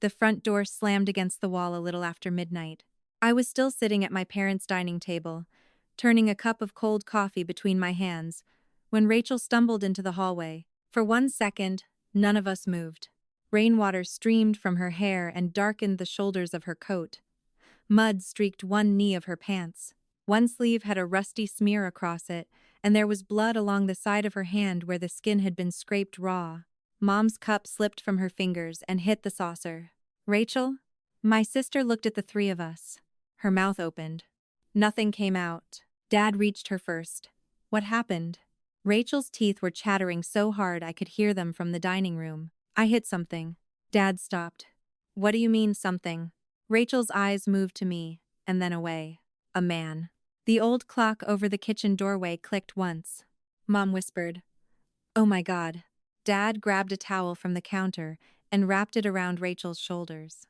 The front door slammed against the wall a little after midnight. I was still sitting at my parents' dining table, turning a cup of cold coffee between my hands, when Rachel stumbled into the hallway. For 1 second, none of us moved. Rainwater streamed from her hair and darkened the shoulders of her coat. Mud streaked one knee of her pants. One sleeve had a rusty smear across it, and there was blood along the side of her hand where the skin had been scraped raw. Mom's cup slipped from her fingers and hit the saucer. "Rachel?" My sister looked at the three of us. Her mouth opened. Nothing came out. Dad reached her first. "What happened?" Rachel's teeth were chattering so hard I could hear them from the dining room. "I hit something." Dad stopped. "What do you mean, something?" Rachel's eyes moved to me, and then away. "A man." The old clock over the kitchen doorway clicked once. Mom whispered, "Oh my God." Dad grabbed a towel from the counter and wrapped it around Rachel's shoulders.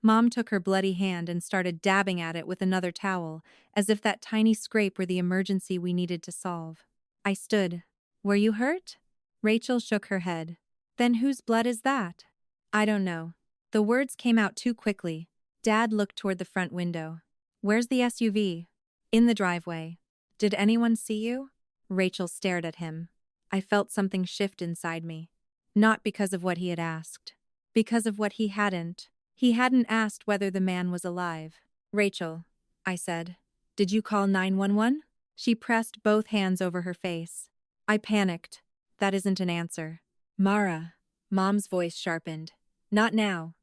Mom took her bloody hand and started dabbing at it with another towel, as if that tiny scrape were the emergency we needed to solve. I stood. "Were you hurt?" Rachel shook her head. "Then whose blood is that?" "I don't know." The words came out too quickly. Dad looked toward the front window. "Where's the SUV?" "In the driveway." "Did anyone see you?" Rachel stared at him. I felt something shift inside me. Not because of what he had asked. Because of what he hadn't. He hadn't asked whether the man was alive. "Rachel," I said, "did you call 911? She pressed both hands over her face. I panicked. "That isn't an answer." "Mara." Mom's voice sharpened. "Not now."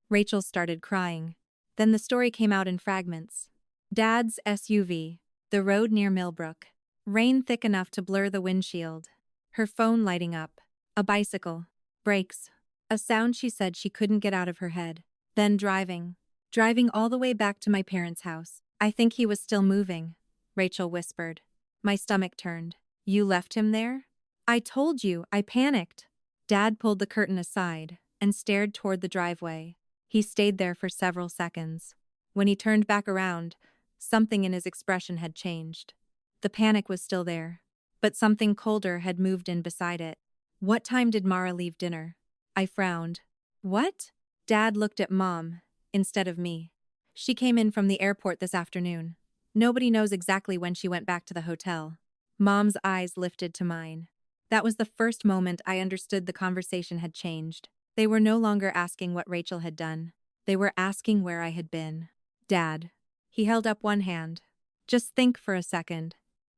Rachel started crying. Then the story came out in fragments. Dad's SUV. The road near Millbrook. Rain thick enough to blur the windshield. Her phone lighting up. A bicycle. Brakes. A sound she said she couldn't get out of her head. Then driving. Driving all the way back to my parents' house. "I think he was still moving," Rachel whispered. My stomach turned. "You left him there?" "I told you, I panicked." Dad pulled the curtain aside and stared toward the driveway. He stayed there for several seconds. When he turned back around, something in his expression had changed. The panic was still there, but something colder had moved in beside it. "What time did Mara leave dinner?" I frowned. "What?" Dad looked at Mom, instead of me. "She came in from the airport this afternoon. Nobody knows exactly when she went back to the hotel." Mom's eyes lifted to mine. That was the first moment I understood the conversation had changed. They were no longer asking what Rachel had done. They were asking where I had been. "Dad." He held up one hand. "Just think for a second."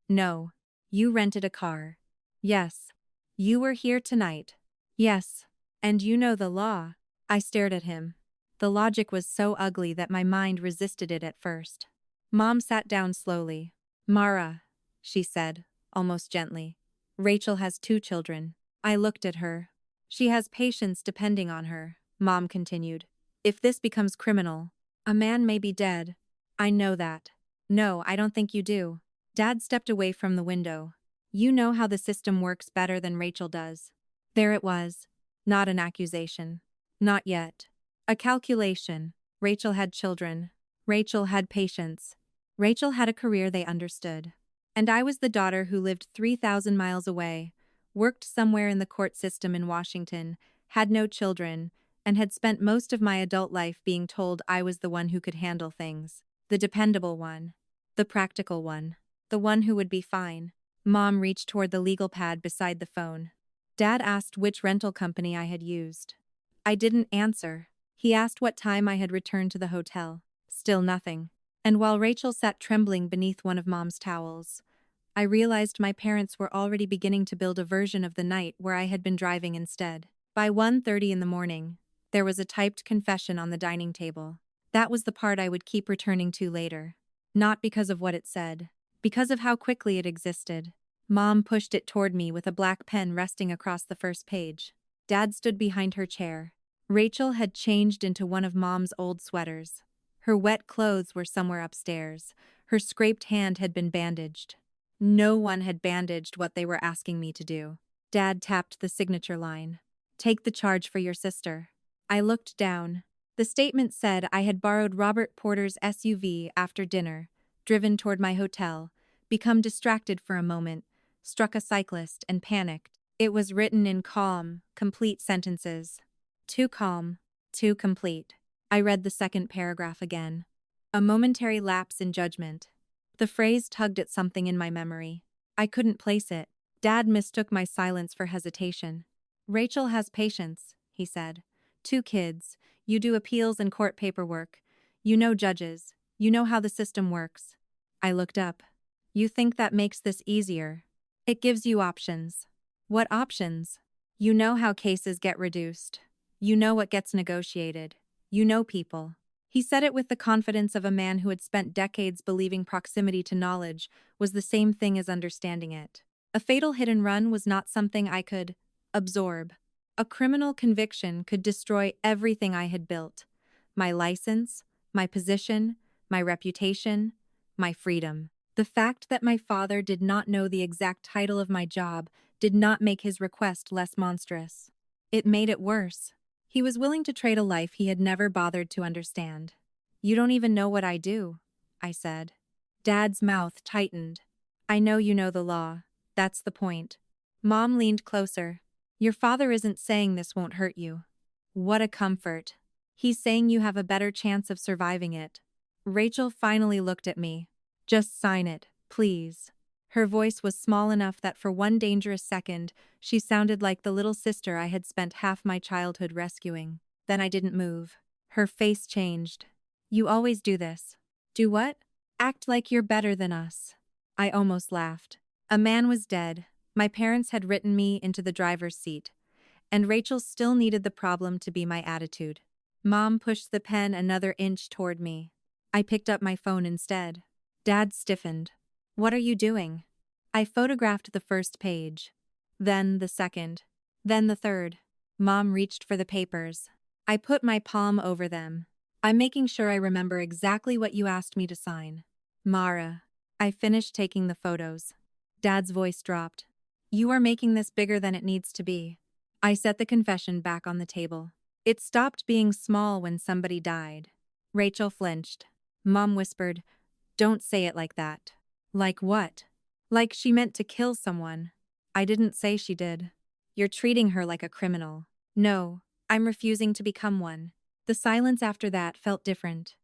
"No. You rented a car." "Yes." "You were here tonight." "Yes." "And you know the law." I stared at him. The logic was so ugly that my mind resisted it at first. Mom sat down slowly. "Mara," she said, almost gently. "Rachel has 2 children." I looked at her. "She has patients depending on her," Mom continued. "If this becomes criminal, a man may be dead." "I know that." "No, I don't think you do." Dad stepped away from the window. "You know how the system works better than Rachel does." There it was. Not an accusation. Not yet. A calculation. Rachel had children. Rachel had patients. Rachel had a career they understood. And I was the daughter who lived 3,000 miles away, worked somewhere in the court system in Washington, had no children, and had spent most of my adult life being told I was the one who could handle things. The dependable one. The practical one. The one who would be fine. Mom reached toward the legal pad beside the phone. Dad asked which rental company I had used. I didn't answer. He asked what time I had returned to the hotel. Still nothing. And while Rachel sat trembling beneath one of Mom's towels, I realized my parents were already beginning to build a version of the night where I had been driving instead. By 1:30 in the morning, there was a typed confession on the dining table. That was the part I would keep returning to later. Not because of what it said. Because of how quickly it existed. Mom pushed it toward me with a black pen resting across the first page. Dad stood behind her chair. Rachel had changed into one of Mom's old sweaters. Her wet clothes were somewhere upstairs. Her scraped hand had been bandaged. No one had bandaged what they were asking me to do. Dad tapped the signature line. "Take the charge for your sister." I looked down. The statement said I had borrowed Robert Porter's SUV after dinner, driven toward my hotel, become distracted for a moment, struck a cyclist, and panicked. It was written in calm, complete sentences. Too calm. Too complete. I read the second paragraph again. A momentary lapse in judgment. The phrase tugged at something in my memory. I couldn't place it. Dad mistook my silence for hesitation. Rachel has patience, he said. 2 kids. You do appeals and court paperwork. You know judges. You know how the system works. I looked up. You think that makes this easier? It gives you options. What options? You know how cases get reduced. You know what gets negotiated. You know people. He said it with the confidence of a man who had spent decades believing proximity to knowledge was the same thing as understanding it. A fatal hit and run was not something I could absorb. A criminal conviction could destroy everything I had built. My license, my position, my reputation, my freedom. The fact that my father did not know the exact title of my job did not make his request less monstrous. It made it worse. He was willing to trade a life he had never bothered to understand. You don't even know what I do, I said. Dad's mouth tightened. I know you know the law. That's the point. Mom leaned closer. Your father isn't saying this won't hurt you. What a comfort. He's saying you have a better chance of surviving it. Rachel finally looked at me. Just sign it, please. Her voice was small enough that for one dangerous second, she sounded like the little sister I had spent half my childhood rescuing. Then I didn't move. Her face changed. You always do this. Do what? Act like you're better than us. I almost laughed. A man was dead. My parents had written me into the driver's seat. And Rachel still needed the problem to be my attitude. Mom pushed the pen another inch toward me. I picked up my phone instead. Dad stiffened. What are you doing? I photographed the first page. Then the second. Then the third. Mom reached for the papers. I put my palm over them. I'm making sure I remember exactly what you asked me to sign. Mara. I finished taking the photos. Dad's voice dropped. You are making this bigger than it needs to be. I set the confession back on the table. It stopped being small when somebody died. Rachel flinched. Mom whispered, Don't say it like that. Like what? Like she meant to kill someone. I didn't say she did. You're treating her like a criminal. No, I'm refusing to become one. The silence after that felt different.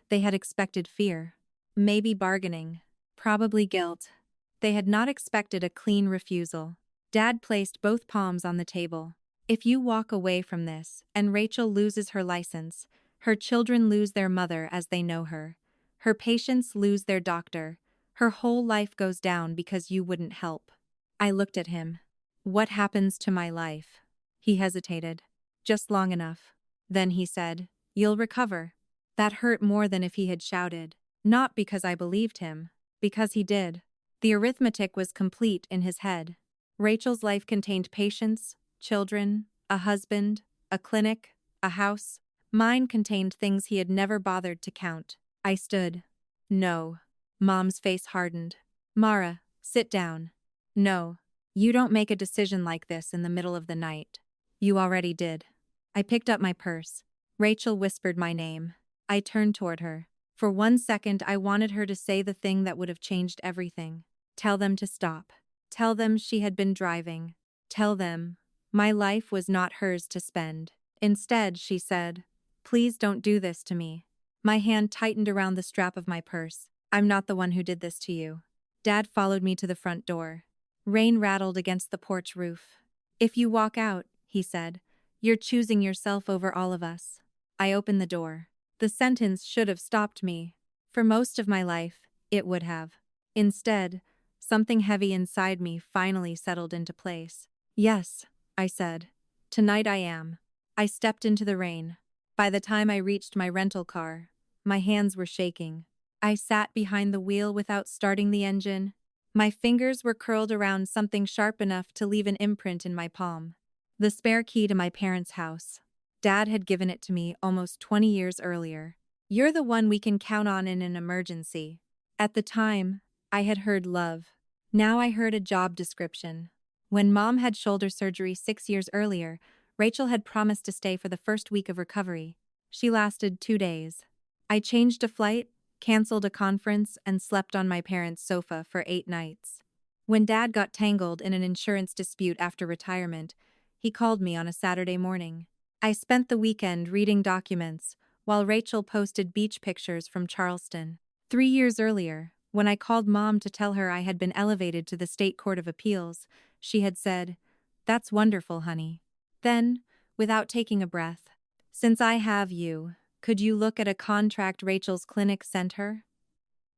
They had expected fear. Maybe bargaining. Probably guilt. They had not expected a clean refusal. Dad placed both palms on the table. If you walk away from this, and Rachel loses her license, her children lose their mother as they know her. Her patients lose their doctor. Her whole life goes down because you wouldn't help. I looked at him. What happens to my life? He hesitated. Just long enough. Then he said, You'll recover. That hurt more than if he had shouted. Not because I believed him. Because he did. The arithmetic was complete in his head. Rachel's life contained patients, children, a husband, a clinic, a house. Mine contained things he had never bothered to count. I stood. No. Mom's face hardened. Mara, sit down. No. You don't make a decision like this in the middle of the night. You already did. I picked up my purse. Rachel whispered my name. I turned toward her. For 1 second, I wanted her to say the thing that would have changed everything. Tell them to stop. Tell them she had been driving. Tell them my life was not hers to spend. Instead, she said, Please don't do this to me. My hand tightened around the strap of my purse. I'm not the one who did this to you. Dad followed me to the front door. Rain rattled against the porch roof. If you walk out, he said, you're choosing yourself over all of us. I opened the door. The sentence should have stopped me. For most of my life, it would have. Instead, something heavy inside me finally settled into place. Yes, I said. Tonight I am. I stepped into the rain. By the time I reached my rental car, my hands were shaking. I sat behind the wheel without starting the engine. My fingers were curled around something sharp enough to leave an imprint in my palm. The spare key to my parents' house. Dad had given it to me almost 20 years earlier. You're the one we can count on in an emergency. At the time, I had heard love. Now I heard a job description. When Mom had shoulder surgery 6 years earlier, Rachel had promised to stay for the first week of recovery. She lasted 2 days. I changed a flight, canceled a conference, and slept on my parents' sofa for 8 nights. When Dad got tangled in an insurance dispute after retirement, he called me on a Saturday morning. I spent the weekend reading documents, while Rachel posted beach pictures from Charleston. 3 years earlier, when I called Mom to tell her I had been elevated to the State Court of Appeals, she had said, "That's wonderful, honey." Then, without taking a breath, "Since I have you, could you look at a contract Rachel's clinic sent her?"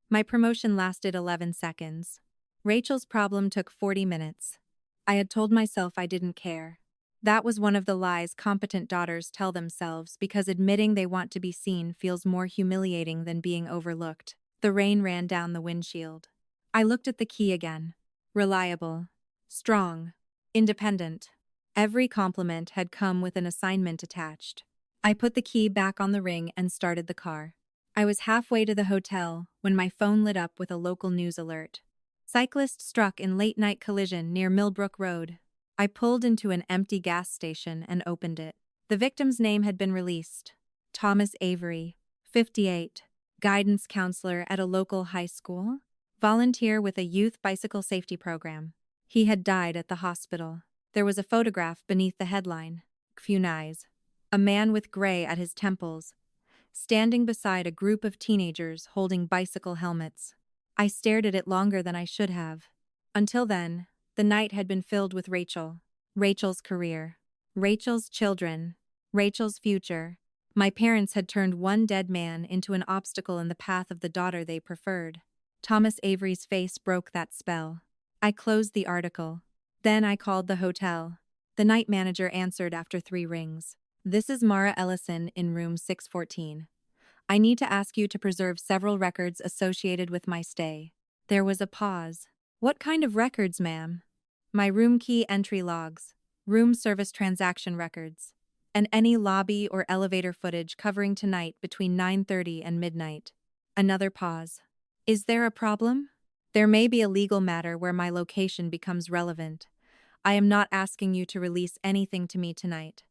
My promotion lasted 11 seconds. Rachel's problem took 40 minutes. I had told myself I didn't care. That was one of the lies competent daughters tell themselves because admitting they want to be seen feels more humiliating than being overlooked. The rain ran down the windshield. I looked at the key again. Reliable. Strong. Independent. Every compliment had come with an assignment attached. I put the key back on the ring and started the car. I was halfway to the hotel when my phone lit up with a local news alert. Cyclist struck in late-night collision near Millbrook Road. I pulled into an empty gas station and opened it. The victim's name had been released. Thomas Avery, 58, guidance counselor at a local high school, volunteer with a youth bicycle safety program. He had died at the hospital. There was a photograph beneath the headline, "Funais." A man with gray at his temples, standing beside a group of teenagers holding bicycle helmets. I stared at it longer than I should have. Until then, the night had been filled with Rachel. Rachel's career. Rachel's children. Rachel's future. My parents had turned one dead man into an obstacle in the path of the daughter they preferred. Thomas Avery's face broke that spell. I closed the article. Then I called the hotel. The night manager answered after 3 rings. "This is Mara Ellison in room 614. I need to ask you to preserve several records associated with my stay." There was a pause. "What kind of records, ma'am?" "My room key entry logs, room service transaction records, and any lobby or elevator footage covering tonight between 9:30 and midnight." Another pause. "Is there a problem?" "There may be a legal matter where my location becomes relevant. I am not asking you to release anything to me tonight.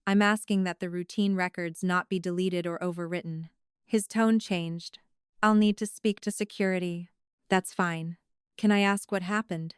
I'm asking that the routine records not be deleted or overwritten." His tone changed. "I'll need to speak to security." "That's fine. Can I ask what happened?"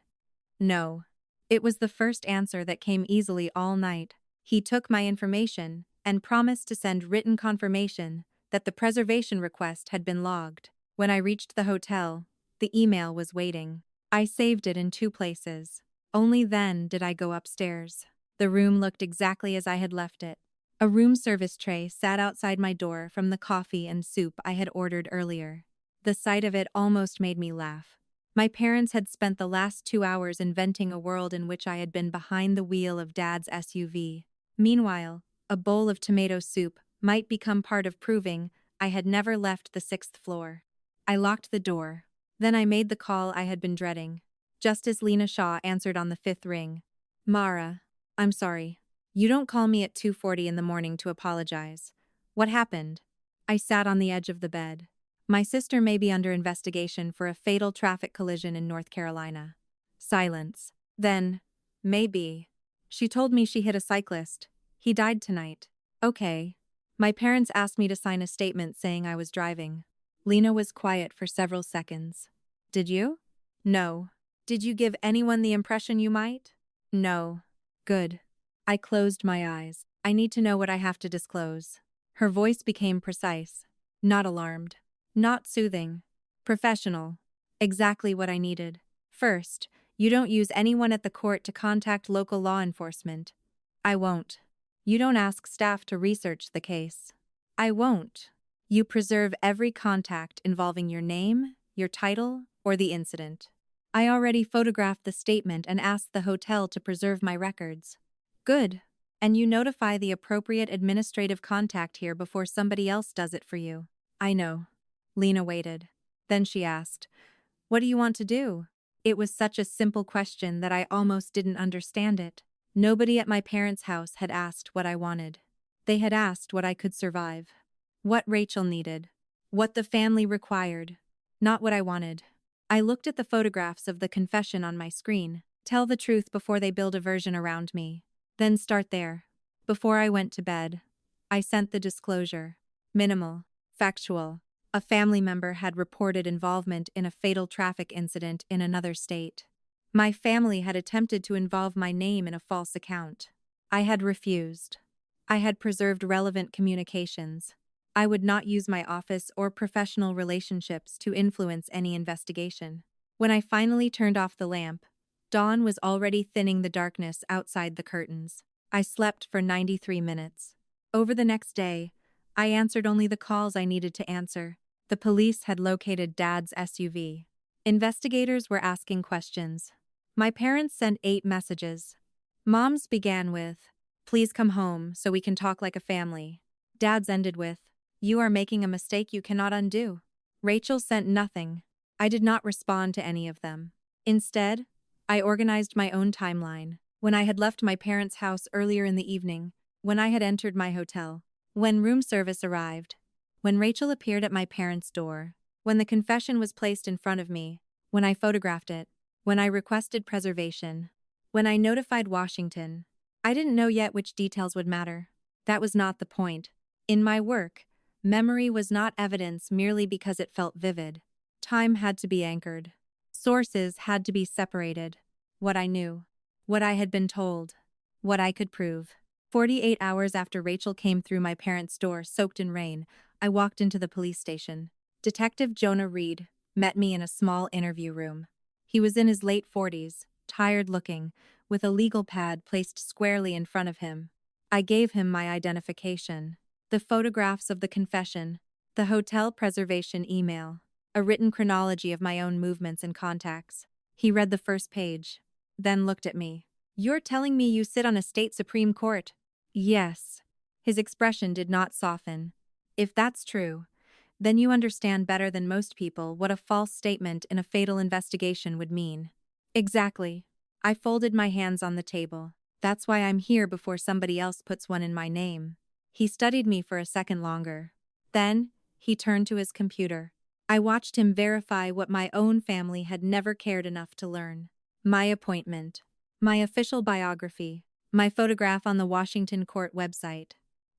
"No." It was the first answer that came easily all night. He took my information and promised to send written confirmation that the preservation request had been logged. When I reached the hotel, the email was waiting. I saved it in 2 places. Only then did I go upstairs. The room looked exactly as I had left it. A room service tray sat outside my door from the coffee and soup I had ordered earlier. The sight of it almost made me laugh. My parents had spent the last 2 hours inventing a world in which I had been behind the wheel of Dad's SUV. Meanwhile, a bowl of tomato soup might become part of proving I had never left the 6th floor. I locked the door. Then I made the call I had been dreading. Just as Lena Shaw answered on the 5th ring. "Mara, I'm sorry. You don't call me at 2:40 in the morning to apologize. What happened?" I sat on the edge of the bed. "My sister may be under investigation for a fatal traffic collision in North Carolina." Silence. Then, "Maybe. She told me she hit a cyclist. He died tonight." "Okay." My parents asked me to sign a statement saying I was driving. Lena was quiet for several seconds. "Did you?" "No." "Did you give anyone the impression you might?" "No." "Good." I closed my eyes. "I need to know what I have to disclose." Her voice became precise. Not alarmed. Not soothing. Professional. Exactly what I needed. "First, you don't use anyone at the court to contact local law enforcement." "I won't." "You don't ask staff to research the case." "I won't." "You preserve every contact involving your name, your title, or the incident." "I already photographed the statement and asked the hotel to preserve my records." "Good. And you notify the appropriate administrative contact here before somebody else does it for you." "I know." Lena waited. Then she asked, "What do you want to do?" It was such a simple question that I almost didn't understand it. Nobody at my parents' house had asked what I wanted. They had asked what I could survive. What Rachel needed. What the family required. Not what I wanted. I looked at the photographs of the confession on my screen. Tell the truth before they build a version around me. Then start there. Before I went to bed, I sent the disclosure. Minimal. Factual. A family member had reported involvement in a fatal traffic incident in another state. My family had attempted to involve my name in a false account. I had refused. I had preserved relevant communications. I would not use my office or professional relationships to influence any investigation. When I finally turned off the lamp, dawn was already thinning the darkness outside the curtains. I slept for 93 minutes. Over the next day, I answered only the calls I needed to answer. The police had located Dad's SUV. Investigators were asking questions. My parents sent 8 messages. Mom's began with, "Please come home so we can talk like a family." Dad's ended with, "You are making a mistake you cannot undo." Rachel sent nothing. I did not respond to any of them. Instead, I organized my own timeline. When I had left my parents' house earlier in the evening, when I had entered my hotel, when room service arrived, when Rachel appeared at my parents' door, when the confession was placed in front of me, when I photographed it, when I requested preservation, when I notified Washington. I didn't know yet which details would matter. That was not the point. In my work, memory was not evidence merely because it felt vivid. Time had to be anchored. Sources had to be separated. What I knew, what I had been told, what I could prove. 48 hours after Rachel came through my parents' door soaked in rain, I walked into the police station. Detective Jonah Reed met me in a small interview room. He was in his late 40s, tired-looking, with a legal pad placed squarely in front of him. I gave him my identification, the photographs of the confession, the hotel preservation email, a written chronology of my own movements and contacts. He read the first page, then looked at me. "You're telling me you sit on a state Supreme Court?" "Yes." His expression did not soften. "If that's true, then you understand better than most people what a false statement in a fatal investigation would mean." "Exactly." I folded my hands on the table. "That's why I'm here before somebody else puts one in my name." He studied me for a second longer. Then, he turned to his computer. I watched him verify what my own family had never cared enough to learn. My appointment, my official biography, my photograph on the Washington court website.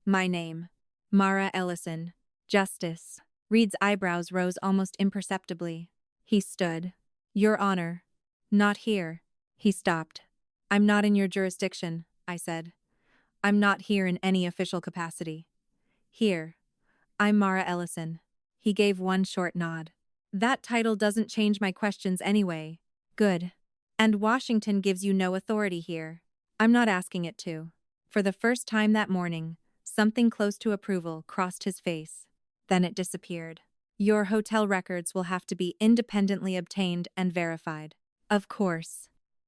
My name, Mara Ellison, Justice. Reed's eyebrows rose almost imperceptibly. He stood. "Your Honor." "Not here." He stopped. "I'm not in your jurisdiction," I said. "I'm not here in any official capacity." "Here. I'm Mara Ellison." He gave one short nod. "That title doesn't change my questions anyway." "Good. And Washington gives you no authority here." "I'm not asking it to." For the first time that morning, something close to approval crossed his face. Then it disappeared. "Your hotel records will have to be independently obtained and verified." "Of course.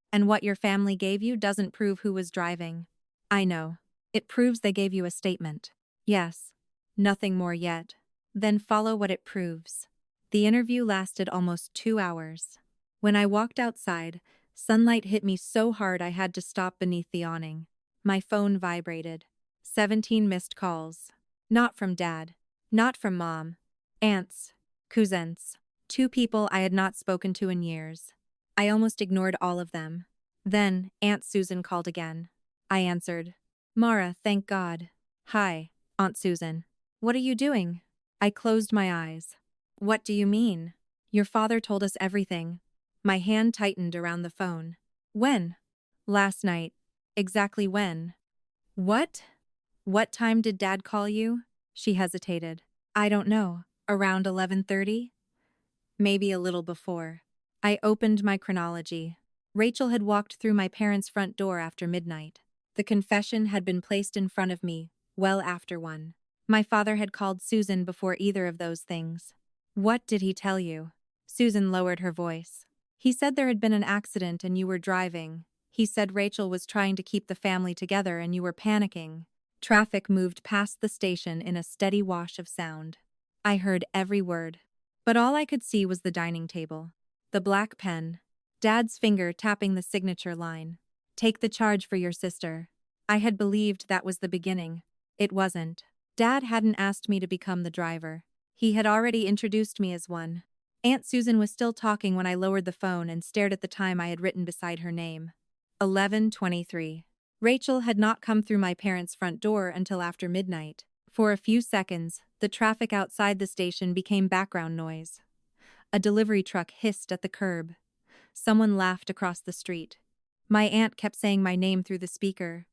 And what your family gave you doesn't prove who was driving." "I know. It proves they gave you a statement." "Yes. Nothing more yet." "Then follow what it proves." The interview lasted almost 2 hours. When I walked outside, sunlight hit me so hard I had to stop beneath the awning. My phone vibrated. 17 missed calls. Not from Dad. Not from Mom. Aunts. Cousins. 2 people I had not spoken to in years. I almost ignored all of them. Then, Aunt Susan called again. I answered. "Mara, thank God." "Hi, Aunt Susan. What are you doing?" I closed my eyes. "What do you mean?" "Your father told us everything." My hand tightened around the phone. "When?" "Last night." "Exactly when?" "What? What time did Dad call you?" She hesitated. "I don't know. Around 11:30? Maybe a little before." I opened my chronology. Rachel had walked through my parents' front door after midnight. The confession had been placed in front of me, well after 1. My father had called Susan before either of those things. "What did he tell you?" Susan lowered her voice. "He said there had been an accident and you were driving. He said Rachel was trying to keep the family together and you were panicking." Traffic moved past the station in a steady wash of sound. I heard every word. But all I could see was the dining table. The black pen. Dad's finger tapping the signature line. "Take the charge for your sister." I had believed that was the beginning. It wasn't. Dad hadn't asked me to become the driver. He had already introduced me as one. Aunt Susan was still talking when I lowered the phone and stared at the time I had written beside her name. 11:23. Rachel had not come through my parents' front door until after midnight. For a few seconds, the traffic outside the station became background noise. A delivery truck hissed at the curb. Someone laughed across the street. My aunt kept saying my name through the speaker,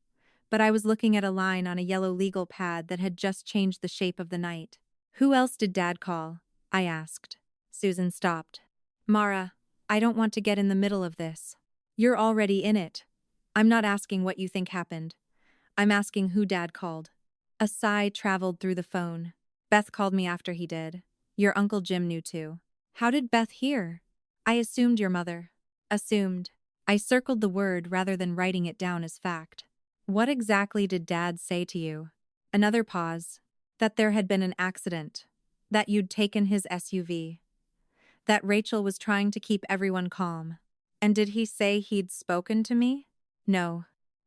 but I was looking at a line on a yellow legal pad that had just changed the shape of the night. Who else did Dad call? I asked. Susan stopped. Mara, I don't want to get in the middle of this. You're already in it. I'm not asking what you think happened. I'm asking who Dad called. A sigh traveled through the phone. Beth called me after he did. Your Uncle Jim knew too. How did Beth hear? I assumed your mother. Assumed. I circled the word rather than writing it down as fact. What exactly did Dad say to you? Another pause. That there had been an accident. That you'd taken his SUV. That Rachel was trying to keep everyone calm. And did he say he'd spoken to me? No.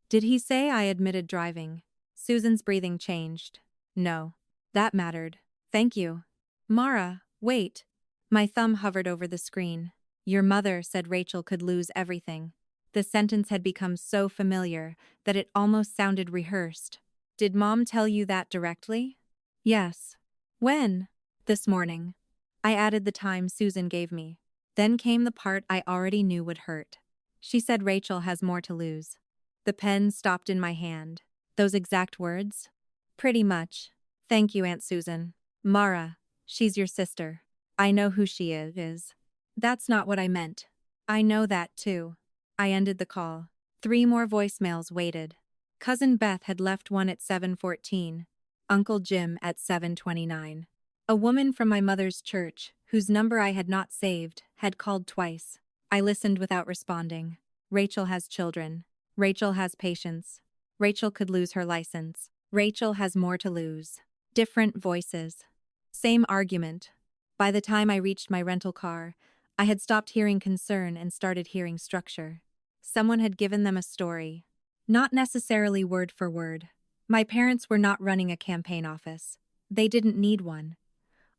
Did he say I admitted driving? Susan's breathing changed. No. That mattered. Thank you. Mara, wait. My thumb hovered over the screen. Your mother said Rachel could lose everything. The sentence had become so familiar that it almost sounded rehearsed. Did Mom tell you that directly? Yes. When? This morning. I added the time Susan gave me. Then came the part I already knew would hurt. She said Rachel has more to lose. The pen stopped in my hand. Those exact words? Pretty much. Thank you, Aunt Susan. Mara, she's your sister. I know who she is. That's not what I meant. I know that too. I ended the call. 3 more voicemails waited. Cousin Beth had left one at 7:14. Uncle Jim at 7:29. A woman from my mother's church, whose number I had not saved, had called twice. I listened without responding. Rachel has children. Rachel has patience. Rachel could lose her license. Rachel has more to lose. Different voices. Same argument. By the time I reached my rental car, I had stopped hearing concern and started hearing structure. Someone had given them a story. Not necessarily word for word. My parents were not running a campaign office. They didn't need one.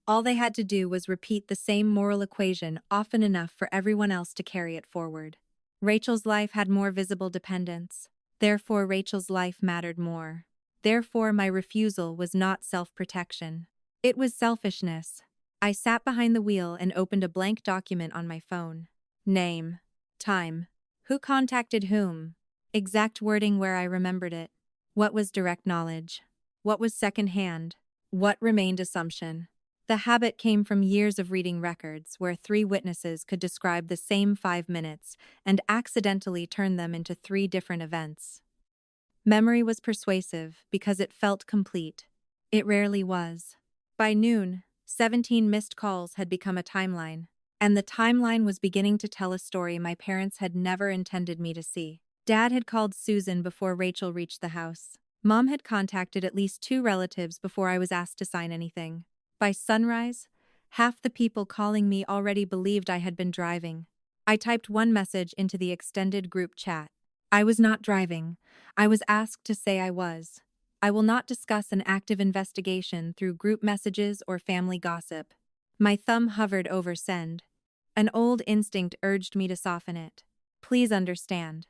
All they had to do was repeat the same moral equation often enough for everyone else to carry it forward. Rachel's life had more visible dependence. Therefore, Rachel's life mattered more. Therefore, my refusal was not self-protection. It was selfishness. I sat behind the wheel and opened a blank document on my phone. Name. Time. Who contacted whom? Exact wording where I remembered it. What was direct knowledge? What was second-hand? What remained assumption? The habit came from years of reading records where 3 witnesses could describe the same 5 minutes and accidentally turn them into 3 different events. Memory was persuasive because it felt complete. It rarely was. By noon, 17 missed calls had become a timeline, and the timeline was beginning to tell a story my parents had never intended me to see. Dad had called Susan before Rachel reached the house. Mom had contacted at least 2 relatives before I was asked to sign anything. By sunrise, half the people calling me already believed I had been driving. I typed one message into the extended group chat. I was not driving. I was asked to say I was. I will not discuss an active investigation through group messages or family gossip. My thumb hovered over send. An old instinct urged me to soften it. Please understand.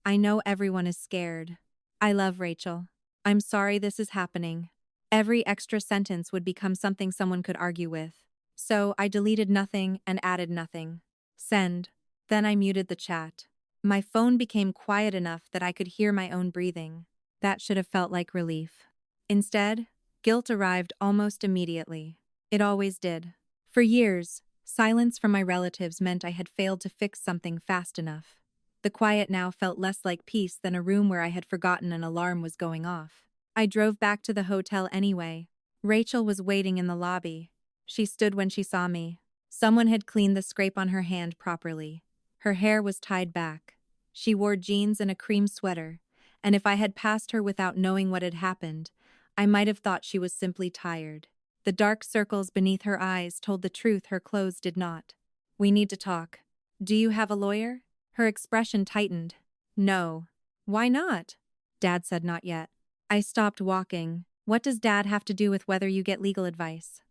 I know everyone is scared. I love Rachel. I'm sorry this is happening. Every extra sentence would become something someone could argue with. So I deleted nothing and added nothing. Send. Then I muted the chat. My phone became quiet enough that I could hear my own breathing. That should have felt like relief. Instead, guilt arrived almost immediately. It always did. For years, silence from my relatives meant I had failed to fix something fast enough. The quiet now felt less like peace than a room where I had forgotten an alarm was going off. I drove back to the hotel anyway. Rachel was waiting in the lobby. She stood when she saw me. Someone had cleaned the scrape on her hand properly. Her hair was tied back. She wore jeans and a cream sweater, and if I had passed her without knowing what had happened, I might have thought she was simply tired. The dark circles beneath her eyes told the truth her clothes did not. We need to talk. Do you have a lawyer? Her expression tightened. No. Why not? Dad said not yet. I stopped walking. What does Dad have to do with whether you get legal advice?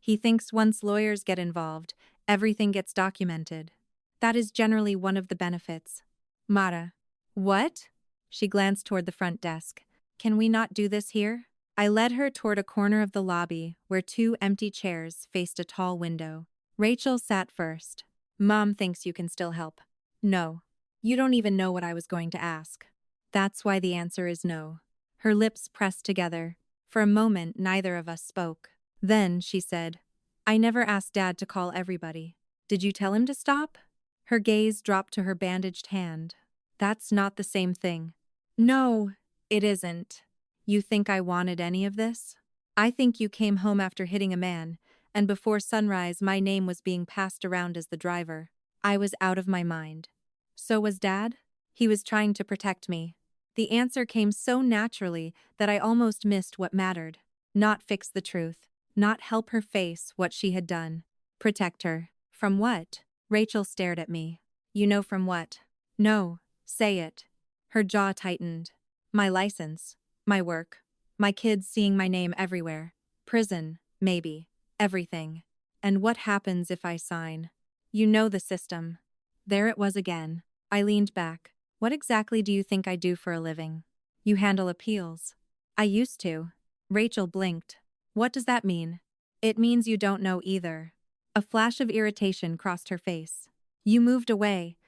He thinks once lawyers get involved, everything gets documented. That is generally one of the benefits. Mara. What? She glanced toward the front desk. Can we not do this here? I led her toward a corner of the lobby where 2 empty chairs faced a tall window. Rachel sat first. Mom thinks you can still help. No. You don't even know what I was going to ask. That's why the answer is no. Her lips pressed together. For a moment, neither of us spoke. Then, she said, I never asked Dad to call everybody. Did you tell him to stop? Her gaze dropped to her bandaged hand. That's not the same thing. No, it isn't. You think I wanted any of this? I think you came home after hitting a man, and before sunrise my name was being passed around as the driver. I was out of my mind. So was Dad? He was trying to protect me. The answer came so naturally that I almost missed what mattered. Not fix the truth. Not help her face what she had done. Protect her. From what? Rachel stared at me. You know from what? No, say it. Her jaw tightened. My license. My work. My kids seeing my name everywhere. Prison, maybe. Everything. And what happens if I sign? You know the system. There it was again. I leaned back. What exactly do you think I do for a living? You handle appeals. I used to. Rachel blinked. What does that mean? It means you don't know either. A flash of irritation crossed her face. You moved away.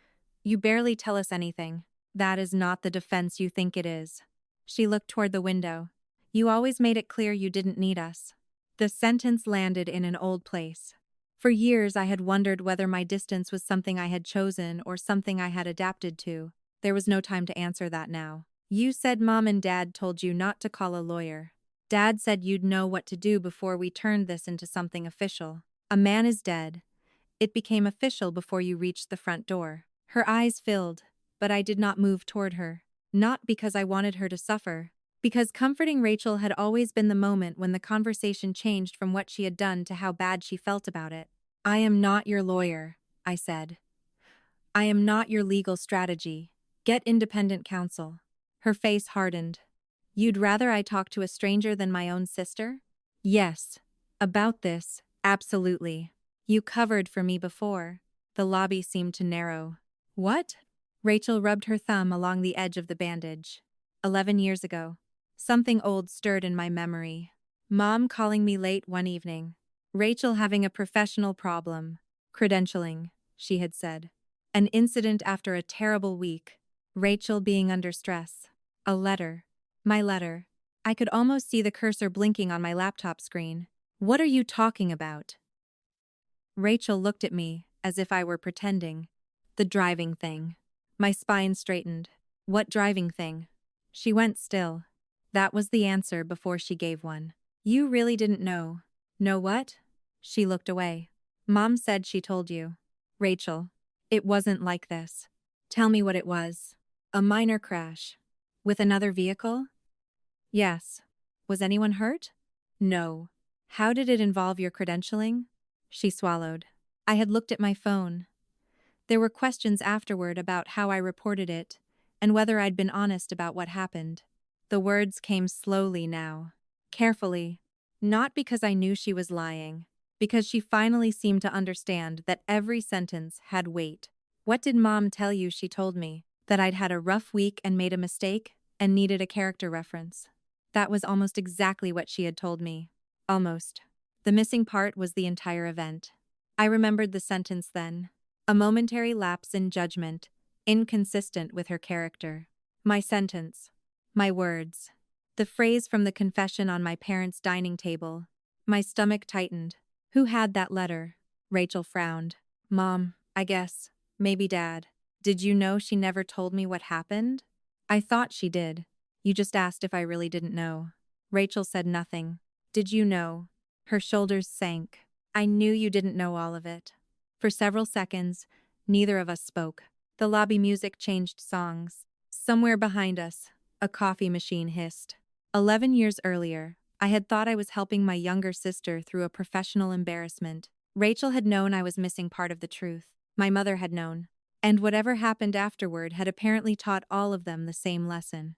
You barely tell us anything. That is not the defense you think it is. She looked toward the window. You always made it clear you didn't need us. The sentence landed in an old place. For years I had wondered whether my distance was something I had chosen or something I had adapted to. There was no time to answer that now. You said Mom and Dad told you not to call a lawyer. Dad said you'd know what to do before we turned this into something official. A man is dead. It became official before you reached the front door. Her eyes filled, but I did not move toward her. Not because I wanted her to suffer. Because comforting Rachel had always been the moment when the conversation changed from what she had done to how bad she felt about it. I am not your lawyer, I said. I am not your legal strategy. Get independent counsel. Her face hardened. You'd rather I talk to a stranger than my own sister? Yes. About this, absolutely. You covered for me before. The lobby seemed to narrow. What? Rachel rubbed her thumb along the edge of the bandage. 11 years ago. Something old stirred in my memory. Mom calling me late one evening. Rachel having a professional problem. Credentialing, she had said. An incident after a terrible week. Rachel being under stress. A letter. My letter. I could almost see the cursor blinking on my laptop screen. What are you talking about? Rachel looked at me, as if I were pretending. The driving thing. My spine straightened. What driving thing? She went still. That was the answer before she gave one. You really didn't know. Know what? She looked away. Mom said she told you. Rachel. It wasn't like this. Tell me what it was. A minor crash. With another vehicle? Yes. Was anyone hurt? No. How did it involve your credentialing? She swallowed. I had looked at my phone. There were questions afterward about how I reported it, and whether I'd been honest about what happened. The words came slowly now. Carefully. Not because I knew she was lying. Because she finally seemed to understand that every sentence had weight. What did Mom tell you she told me? That I'd had a rough week and made a mistake, and needed a character reference. That was almost exactly what she had told me. Almost. The missing part was the entire event. I remembered the sentence then. A momentary lapse in judgment, inconsistent with her character. My sentence. My words. The phrase from the confession on my parents' dining table. My stomach tightened. Who had that letter? Rachel frowned. Mom, I guess. Maybe Dad. Did you know she never told me what happened? I thought she did. You just asked if I really didn't know. Rachel said nothing. Did you know? Her shoulders sank. I knew you didn't know all of it. For several seconds, neither of us spoke. The lobby music changed songs. Somewhere behind us, a coffee machine hissed. 11 years earlier, I had thought I was helping my younger sister through a professional embarrassment. Rachel had known I was missing part of the truth. My mother had known. And whatever happened afterward had apparently taught all of them the same lesson.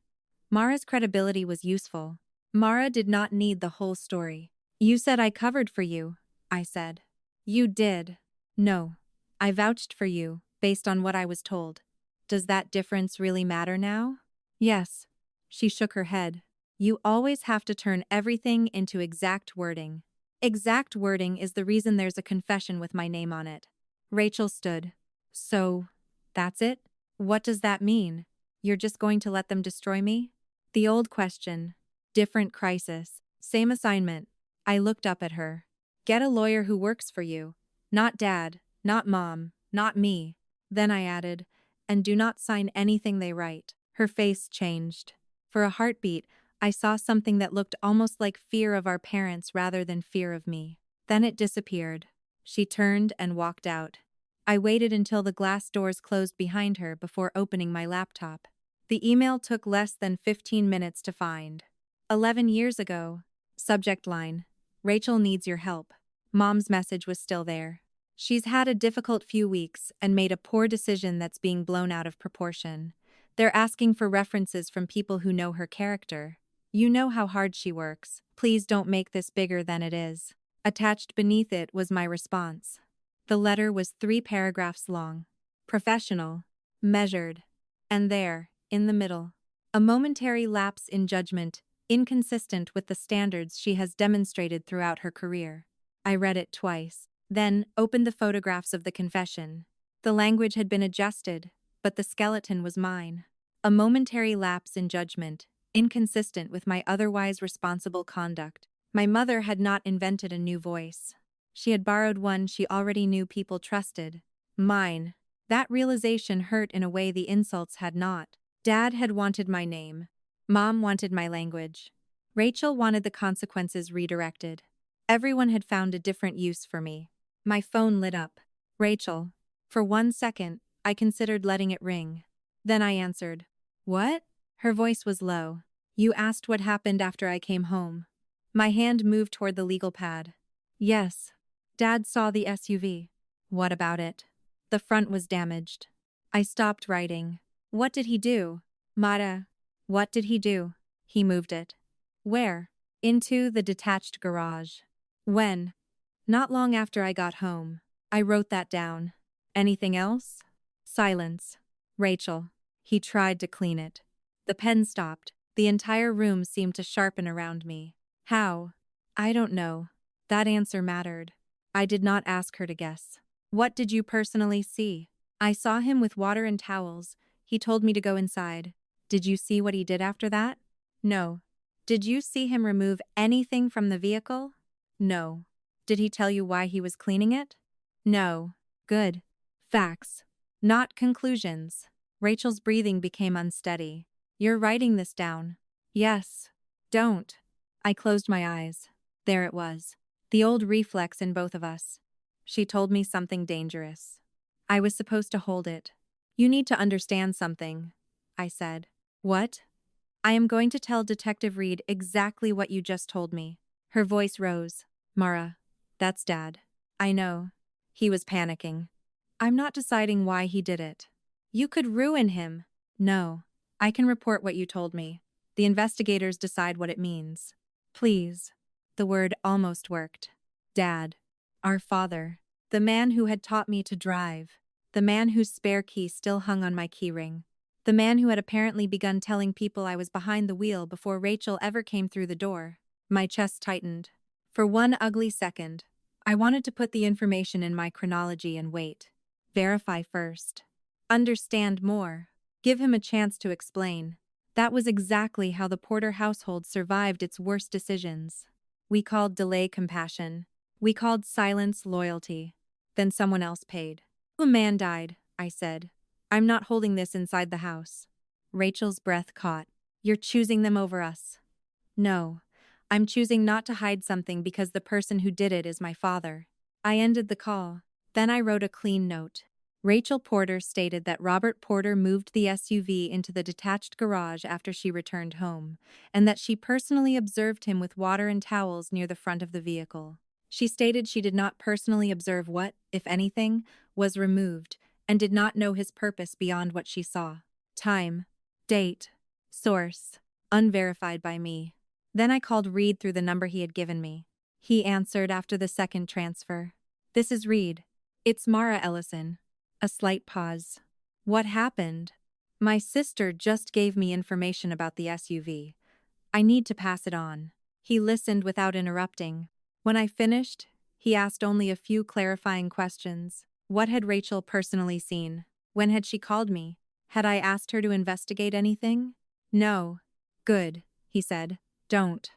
Mara's credibility was useful. Mara did not need the whole story. You said I covered for you, I said. You did. No. I vouched for you, based on what I was told. Does that difference really matter now? Yes. She shook her head. You always have to turn everything into exact wording. Exact wording is the reason there's a confession with my name on it. Rachel stood. So, that's it? What does that mean? You're just going to let them destroy me? The old question. Different crisis. Same assignment. I looked up at her. Get a lawyer who works for you. Not dad, not mom, not me. Then I added, and do not sign anything they write. Her face changed. For a heartbeat, I saw something that looked almost like fear of our parents rather than fear of me. Then it disappeared. She turned and walked out. I waited until the glass doors closed behind her before opening my laptop. The email took less than 15 minutes to find. 11 years ago. Subject line. Rachel needs your help. Mom's message was still there. She's had a difficult few weeks and made a poor decision that's being blown out of proportion. They're asking for references from people who know her character. You know how hard she works. Please don't make this bigger than it is. Attached beneath it was my response. The letter was 3 paragraphs long. Professional. Measured. And there, in the middle, a momentary lapse in judgment, inconsistent with the standards she has demonstrated throughout her career. I read it twice, then opened the photographs of the confession. The language had been adjusted, but the skeleton was mine. A momentary lapse in judgment, inconsistent with my otherwise responsible conduct. My mother had not invented a new voice. She had borrowed one she already knew people trusted. Mine. That realization hurt in a way the insults had not. Dad had wanted my name. Mom wanted my language. Rachel wanted the consequences redirected. Everyone had found a different use for me. My phone lit up. Rachel. For 1 second, I considered letting it ring. Then I answered. What? Her voice was low. You asked what happened after I came home. My hand moved toward the legal pad. Yes. Dad saw the SUV. What about it? The front was damaged. I stopped writing. What did he do? Mara. What did he do? He moved it. Where? Into the detached garage. When? Not long after I got home. I wrote that down. Anything else? Silence. Rachel. He tried to clean it. The pen stopped. The entire room seemed to sharpen around me. How? I don't know. That answer mattered. I did not ask her to guess. What did you personally see? I saw him with water and towels. He told me to go inside. Did you see what he did after that? No. Did you see him remove anything from the vehicle? No. Did he tell you why he was cleaning it? No. Good. Facts. Not conclusions. Rachel's breathing became unsteady. You're writing this down. Yes. Don't. I closed my eyes. There it was. The old reflex in both of us. She told me something dangerous. I was supposed to hold it. You need to understand something, I said. What? I am going to tell Detective Reed exactly what you just told me. Her voice rose. Mara, that's Dad. I know. He was panicking. I'm not deciding why he did it. You could ruin him. No. I can report what you told me. The investigators decide what it means. Please. The word almost worked. Dad. Our father. The man who had taught me to drive. The man whose spare key still hung on my keyring. The man who had apparently begun telling people I was behind the wheel before Rachel ever came through the door. My chest tightened. For one ugly second, I wanted to put the information in my chronology and wait. Verify first. Understand more. Give him a chance to explain. That was exactly how the Porter household survived its worst decisions. We called delay compassion. We called silence loyalty. Then someone else paid. A man died, I said. I'm not holding this inside the house. Rachel's breath caught. You're choosing them over us. No. I'm choosing not to hide something because the person who did it is my father. I ended the call. Then I wrote a clean note. Rachel Porter stated that Robert Porter moved the SUV into the detached garage after she returned home, and that she personally observed him with water and towels near the front of the vehicle. She stated she did not personally observe what, if anything, was removed, and did not know his purpose beyond what she saw. Time. Date. Source. Unverified by me. Then I called Reed through the number he had given me. He answered after the second transfer. This is Reed. It's Mara Ellison. A slight pause. What happened? My sister just gave me information about the SUV. I need to pass it on. He listened without interrupting. When I finished, he asked only a few clarifying questions. What had Rachel personally seen? When had she called me? Had I asked her to investigate anything? No. Good, he said. Don't.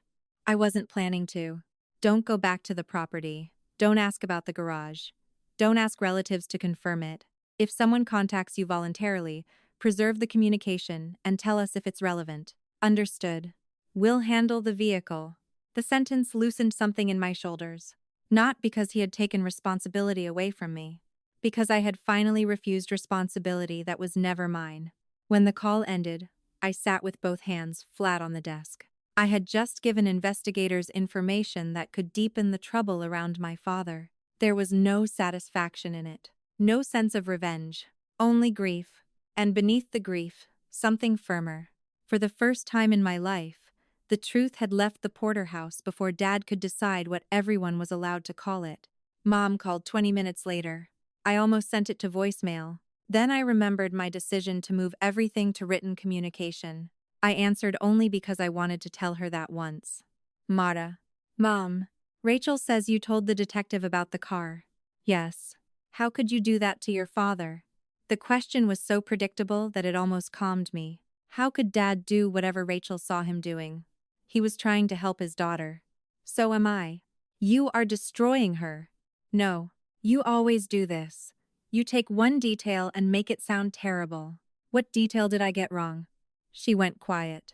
I wasn't planning to. Don't go back to the property. Don't ask about the garage. Don't ask relatives to confirm it. If someone contacts you voluntarily, preserve the communication and tell us if it's relevant. Understood. We'll handle the vehicle. The sentence loosened something in my shoulders. Not because he had taken responsibility away from me. Because I had finally refused responsibility that was never mine. When the call ended, I sat with both hands flat on the desk. I had just given investigators information that could deepen the trouble around my father. There was no satisfaction in it. No sense of revenge. Only grief. And beneath the grief, something firmer. For the first time in my life, the truth had left the porterhouse before Dad could decide what everyone was allowed to call it. Mom called 20 minutes later. I almost sent it to voicemail. Then I remembered my decision to move everything to written communication. I answered only because I wanted to tell her that once. Mara. Mom. Rachel says you told the detective about the car. Yes. How could you do that to your father? The question was so predictable that it almost calmed me. How could Dad do whatever Rachel saw him doing? He was trying to help his daughter. So am I. You are destroying her. No. You always do this. You take one detail and make it sound terrible. What detail did I get wrong? She went quiet.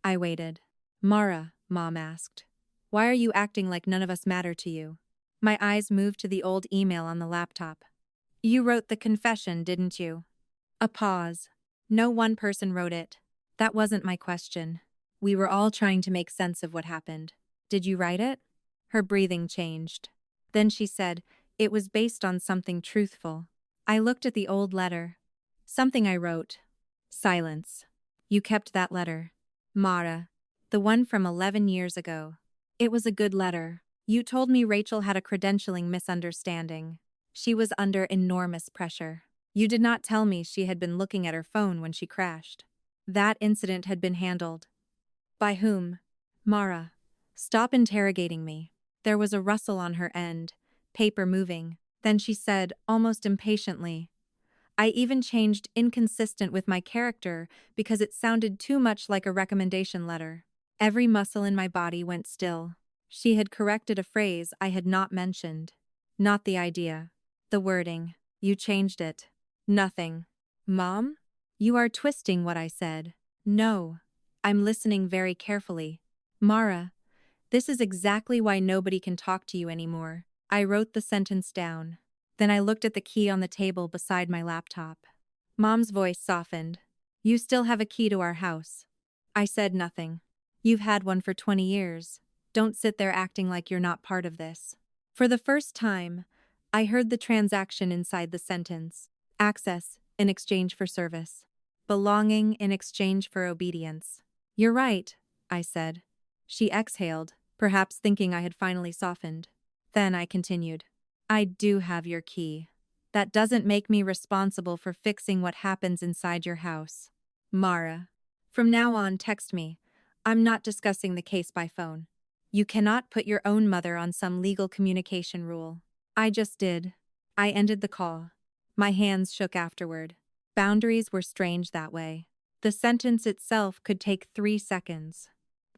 I waited. Mara, Mom asked. Why are you acting like none of us matter to you? My eyes moved to the old email on the laptop. You wrote the confession, didn't you? A pause. No one person wrote it. That wasn't my question. We were all trying to make sense of what happened. Did you write it? Her breathing changed. Then she said, it was based on something truthful. I looked at the old letter. Something I wrote. Silence. You kept that letter. Mara. The one from 11 years ago. It was a good letter. You told me Rachel had a credentialing misunderstanding. She was under enormous pressure. You did not tell me she had been looking at her phone when she crashed. That incident had been handled. By whom? Mara. Stop interrogating me. There was a rustle on her end, paper moving. Then she said, almost impatiently, I even changed inconsistent with my character because it sounded too much like a recommendation letter. Every muscle in my body went still. She had corrected a phrase I had not mentioned. Not the idea. The wording. You changed it. Nothing. Mom? You are twisting what I said. No. I'm listening very carefully. Mara, this is exactly why nobody can talk to you anymore. I wrote the sentence down. Then I looked at the key on the table beside my laptop. Mom's voice softened. You still have a key to our house. I said nothing. You've had one for 20 years. Don't sit there acting like you're not part of this. For the first time, I heard the transaction inside the sentence. Access in exchange for service. Belonging in exchange for obedience. You're right, I said. She exhaled, perhaps thinking I had finally softened. Then I continued. I do have your key. That doesn't make me responsible for fixing what happens inside your house. Mara. From now on, text me. I'm not discussing the case by phone. You cannot put your own mother on some legal communication rule. I just did. I ended the call. My hands shook afterward. Boundaries were strange that way. The sentence itself could take 3 seconds.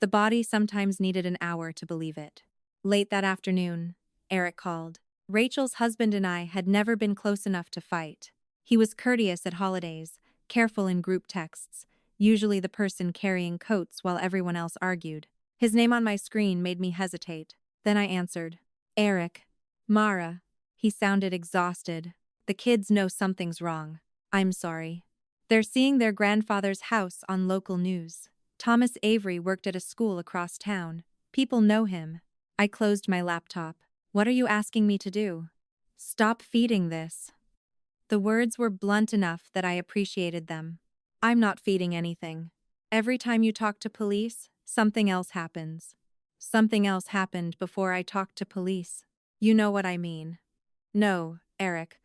The body sometimes needed an hour to believe it. Late that afternoon, Eric called. Rachel's husband and I had never been close enough to fight. He was courteous at holidays, careful in group texts, usually the person carrying coats while everyone else argued. His name on my screen made me hesitate. Then I answered. Eric. Mara. He sounded exhausted. The kids know something's wrong. I'm sorry. They're seeing their grandfather's house on local news. Thomas Avery worked at a school across town. People know him. I closed my laptop. What are you asking me to do? Stop feeding this. The words were blunt enough that I appreciated them. I'm not feeding anything. Every time you talk to police, something else happens. Something else happened before I talked to police. You know what I mean. No, Eric.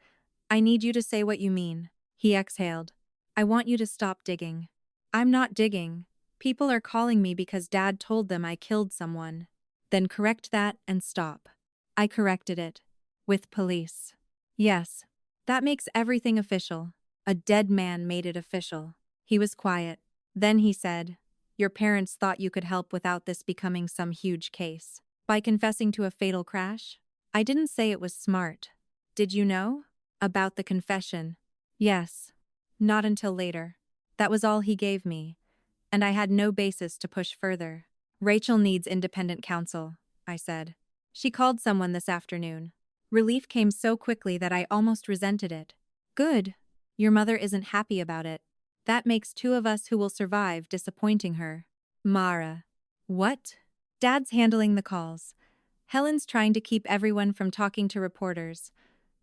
I need you to say what you mean. He exhaled. I want you to stop digging. I'm not digging. People are calling me because Dad told them I killed someone. Then correct that and stop. I corrected it. With police. Yes. That makes everything official. A dead man made it official. He was quiet. Then he said, Your parents thought you could help without this becoming some huge case. By confessing to a fatal crash? I didn't say it was smart. Did you know? About the confession. Yes. Not until later. That was all he gave me, and I had no basis to push further. Rachel needs independent counsel, I said. She called someone this afternoon. Relief came so quickly that I almost resented it. Good. Your mother isn't happy about it. That makes two of us who will survive disappointing her. Mara. What? Dad's handling the calls. Helen's trying to keep everyone from talking to reporters.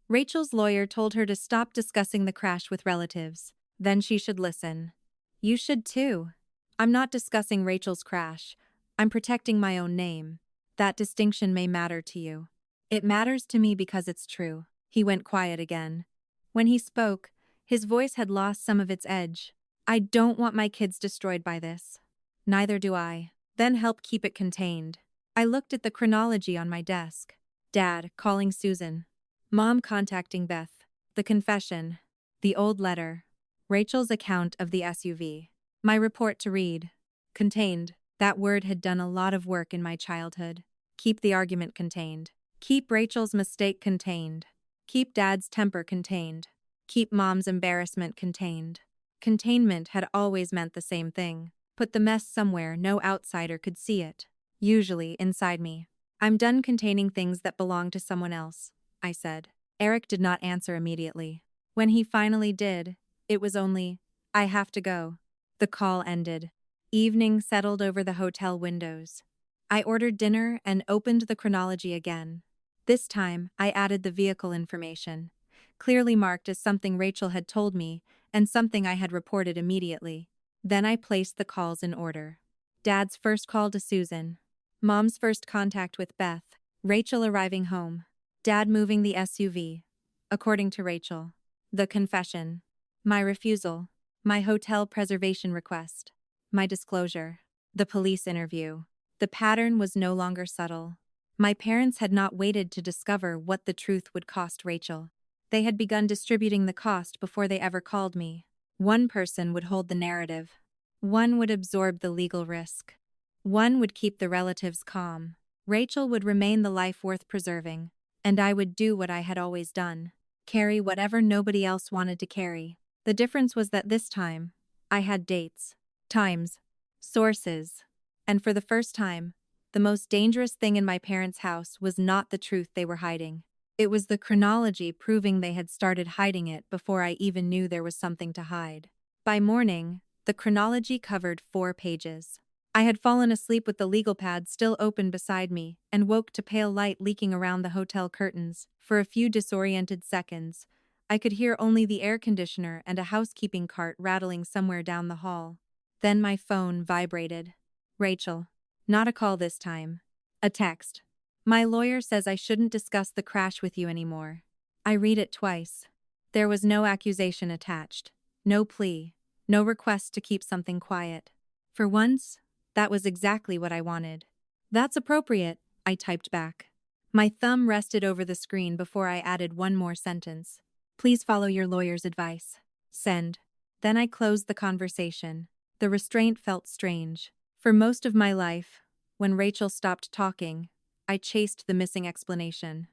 Rachel's lawyer told her to stop discussing the crash with relatives. Then she should listen. You should too. I'm not discussing Rachel's crash. I'm protecting my own name. That distinction may matter to you. It matters to me because it's true. He went quiet again. When he spoke, his voice had lost some of its edge. I don't want my kids destroyed by this. Neither do I. Then help keep it contained. I looked at the chronology on my desk. Dad calling Susan. Mom contacting Beth. The confession. The old letter. Rachel's account of the SUV. My report to read. Contained. That word had done a lot of work in my childhood. Keep the argument contained. Keep Rachel's mistake contained. Keep Dad's temper contained. Keep Mom's embarrassment contained. Containment had always meant the same thing. Put the mess somewhere no outsider could see it. Usually inside me. I'm done containing things that belong to someone else, I said. Eric did not answer immediately. When he finally did, it was only, I have to go. The call ended. Evening settled over the hotel windows. I ordered dinner and opened the chronology again. This time, I added the vehicle information, clearly marked as something Rachel had told me and something I had reported immediately. Then I placed the calls in order. Dad's first call to Susan. Mom's first contact with Beth. Rachel arriving home. Dad moving the SUV. According to Rachel. The confession. My refusal. My hotel preservation request. My disclosure. The police interview. The pattern was no longer subtle. My parents had not waited to discover what the truth would cost Rachel. They had begun distributing the cost before they ever called me. One person would hold the narrative. One would absorb the legal risk. One would keep the relatives calm. Rachel would remain the life worth preserving. And I would do what I had always done. Carry whatever nobody else wanted to carry. The difference was that this time, I had dates, times, sources. And for the first time, the most dangerous thing in my parents' house was not the truth they were hiding. It was the chronology proving they had started hiding it before I even knew there was something to hide. By morning, the chronology covered 4 pages. I had fallen asleep with the legal pad still open beside me and woke to pale light leaking around the hotel curtains. For a few disoriented seconds, I could hear only the air conditioner and a housekeeping cart rattling somewhere down the hall. Then my phone vibrated. Rachel. Not a call this time. A text. My lawyer says I shouldn't discuss the crash with you anymore. I read it twice. There was no accusation attached. No plea. No request to keep something quiet. For once, that was exactly what I wanted. That's appropriate, I typed back. My thumb rested over the screen before I added one more sentence. Please follow your lawyer's advice. Send. Then I closed the conversation. The restraint felt strange. For most of my life, when Rachel stopped talking, I chased the missing explanation.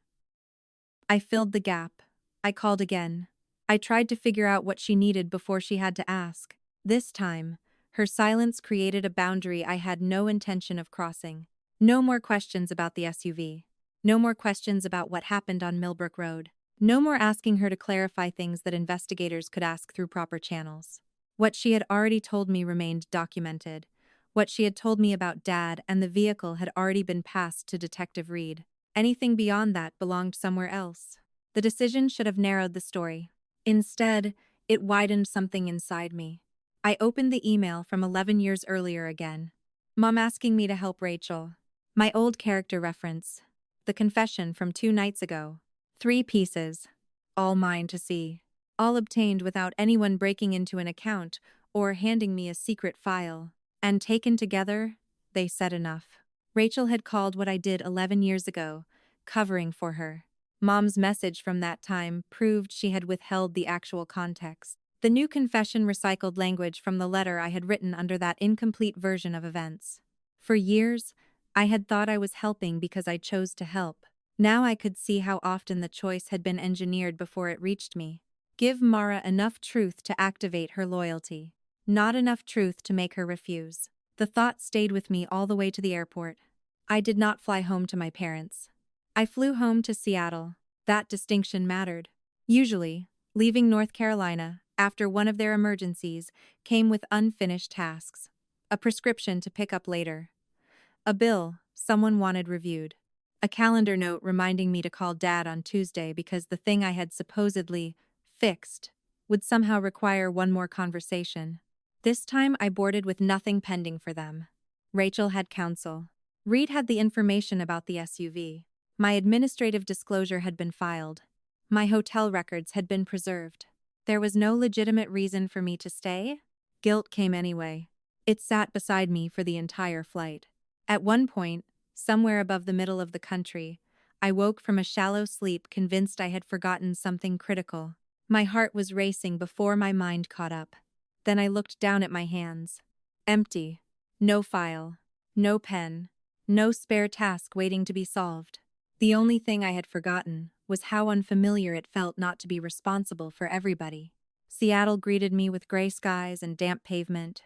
I filled the gap. I called again. I tried to figure out what she needed before she had to ask. This time, her silence created a boundary I had no intention of crossing. No more questions about the SUV. No more questions about what happened on Millbrook Road. No more asking her to clarify things that investigators could ask through proper channels. What she had already told me remained documented. What she had told me about Dad and the vehicle had already been passed to Detective Reed. Anything beyond that belonged somewhere else. The decision should have narrowed the story. Instead, it widened something inside me. I opened the email from 11 years earlier again. Mom asking me to help Rachel. My old character reference. The confession from 2 nights ago. 3 pieces. All mine to see. All obtained without anyone breaking into an account or handing me a secret file. And taken together, they said enough. Rachel had called what I did 11 years ago, covering for her. Mom's message from that time proved she had withheld the actual context. The new confession recycled language from the letter I had written under that incomplete version of events. For years, I had thought I was helping because I chose to help. Now I could see how often the choice had been engineered before it reached me. Give Mara enough truth to activate her loyalty. Not enough truth to make her refuse. The thought stayed with me all the way to the airport. I did not fly home to my parents. I flew home to Seattle. That distinction mattered. Usually, leaving North Carolina, after one of their emergencies, came with unfinished tasks. A prescription to pick up later. A bill someone wanted reviewed. A calendar note reminding me to call Dad on Tuesday because the thing I had supposedly fixed would somehow require one more conversation. This time I boarded with nothing pending for them. Rachel had counsel. Reed had the information about the SUV. My administrative disclosure had been filed. My hotel records had been preserved. There was no legitimate reason for me to stay. Guilt came anyway. It sat beside me for the entire flight. At one point, somewhere above the middle of the country, I woke from a shallow sleep convinced I had forgotten something critical. My heart was racing before my mind caught up. Then I looked down at my hands. Empty. No file. No pen. No spare task waiting to be solved. The only thing I had forgotten was how unfamiliar it felt not to be responsible for everybody. Seattle greeted me with gray skies and damp pavement.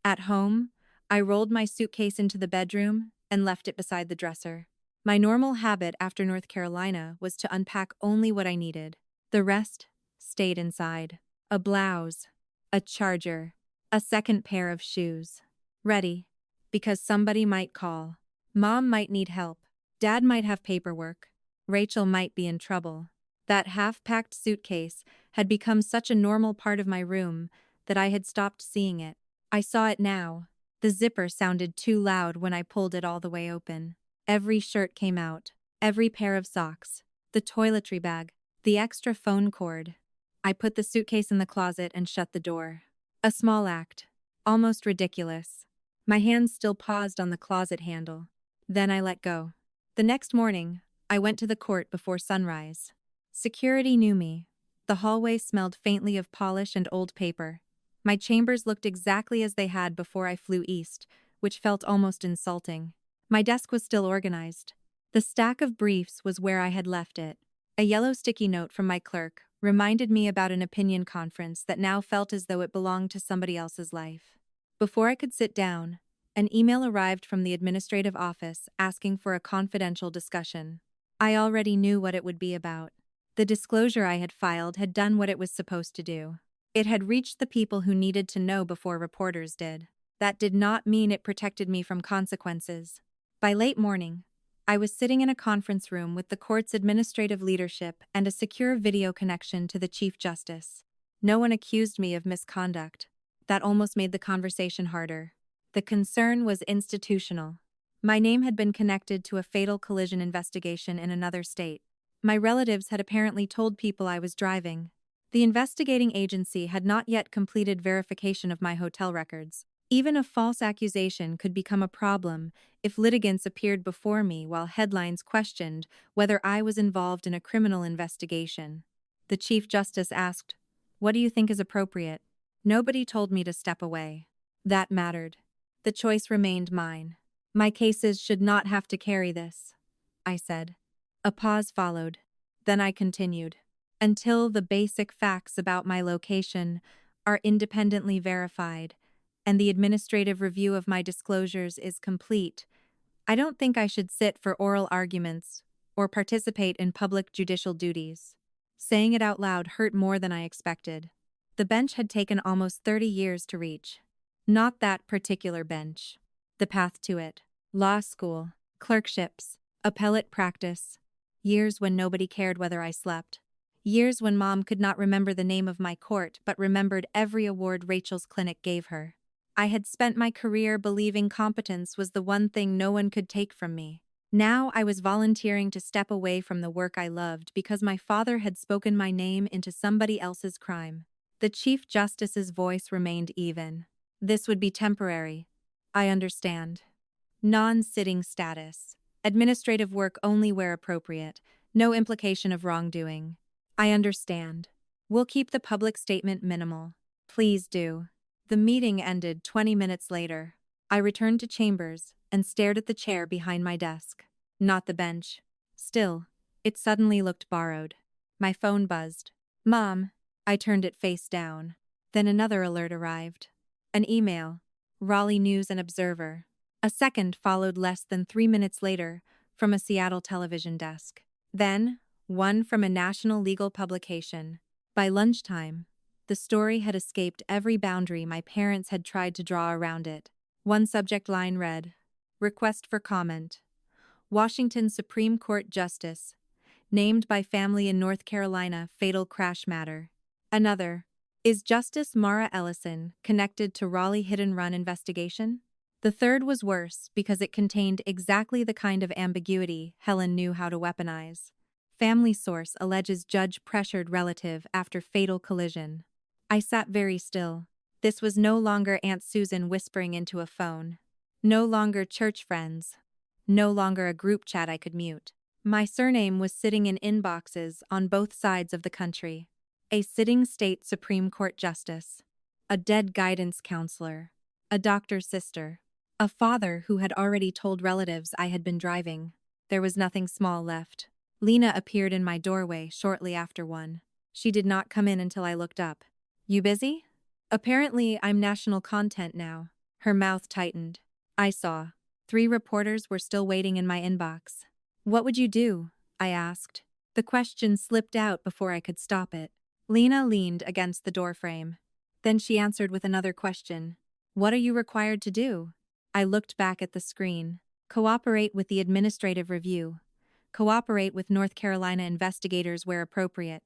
At home, I rolled my suitcase into the bedroom and left it beside the dresser. My normal habit after North Carolina was to unpack only what I needed. The rest stayed inside. A blouse, a charger, a second pair of shoes. Ready, because somebody might call. Mom might need help. Dad might have paperwork. Rachel might be in trouble. That half-packed suitcase had become such a normal part of my room that I had stopped seeing it. I saw it now. The zipper sounded too loud when I pulled it all the way open. Every shirt came out. Every pair of socks. The toiletry bag. The extra phone cord. I put the suitcase in the closet and shut the door. A small act. Almost ridiculous. My hands still paused on the closet handle. Then I let go. The next morning, I went to the court before sunrise. Security knew me. The hallway smelled faintly of polish and old paper. My chambers looked exactly as they had before I flew east, which felt almost insulting. My desk was still organized. The stack of briefs was where I had left it. A yellow sticky note from my clerk reminded me about an opinion conference that now felt as though it belonged to somebody else's life. Before I could sit down, an email arrived from the administrative office asking for a confidential discussion. I already knew what it would be about. The disclosure I had filed had done what it was supposed to do. It had reached the people who needed to know before reporters did. That did not mean it protected me from consequences. By late morning, I was sitting in a conference room with the court's administrative leadership and a secure video connection to the Chief Justice. No one accused me of misconduct. That almost made the conversation harder. The concern was institutional. My name had been connected to a fatal collision investigation in another state. My relatives had apparently told people I was driving. The investigating agency had not yet completed verification of my hotel records. Even a false accusation could become a problem if litigants appeared before me while headlines questioned whether I was involved in a criminal investigation. The Chief Justice asked, "What do you think is appropriate?" Nobody told me to step away. That mattered. The choice remained mine. My cases should not have to carry this, I said. A pause followed. Then I continued. Until the basic facts about my location are independently verified and the administrative review of my disclosures is complete, I don't think I should sit for oral arguments or participate in public judicial duties. Saying it out loud hurt more than I expected. The bench had taken almost 30 years to reach. Not that particular bench. The path to it. Law school, clerkships, appellate practice. Years when nobody cared whether I slept. Years when Mom could not remember the name of my court but remembered every award Rachel's clinic gave her. I had spent my career believing competence was the one thing no one could take from me. Now I was volunteering to step away from the work I loved because my father had spoken my name into somebody else's crime. The Chief Justice's voice remained even. This would be temporary. I understand. Non-sitting status. Administrative work only where appropriate. No implication of wrongdoing. I understand. We'll keep the public statement minimal. Please do. The meeting ended 20 minutes later. I returned to chambers and stared at the chair behind my desk. Not the bench. Still, it suddenly looked borrowed. My phone buzzed. Mom. I turned it face down. Then another alert arrived. An email. Raleigh News and Observer. A second followed less than 3 minutes later from a Seattle television desk. Then, one from a national legal publication. By lunchtime, the story had escaped every boundary my parents had tried to draw around it. One subject line read, "Request for comment. Washington Supreme Court Justice, named by family in North Carolina, fatal crash matter." Another, "Is Justice Mara Ellison connected to Raleigh hit-and-run investigation?" The third was worse because it contained exactly the kind of ambiguity Helen knew how to weaponize. Family source alleges judge pressured relative after fatal collision. I sat very still. This was no longer Aunt Susan whispering into a phone. No longer church friends. No longer a group chat I could mute. My surname was sitting in inboxes on both sides of the country. A sitting state Supreme Court justice. A dead guidance counselor. A doctor's sister. A father who had already told relatives I had been driving. There was nothing small left. Lena appeared in my doorway shortly after 1. She did not come in until I looked up. "You busy?" "Apparently, I'm national content now." Her mouth tightened. I saw. 3 reporters were still waiting in my inbox. "What would you do?" I asked. The question slipped out before I could stop it. Lena leaned against the doorframe. Then she answered with another question. "What are you required to do?" I looked back at the screen. "Cooperate with the administrative review. Cooperate with North Carolina investigators where appropriate.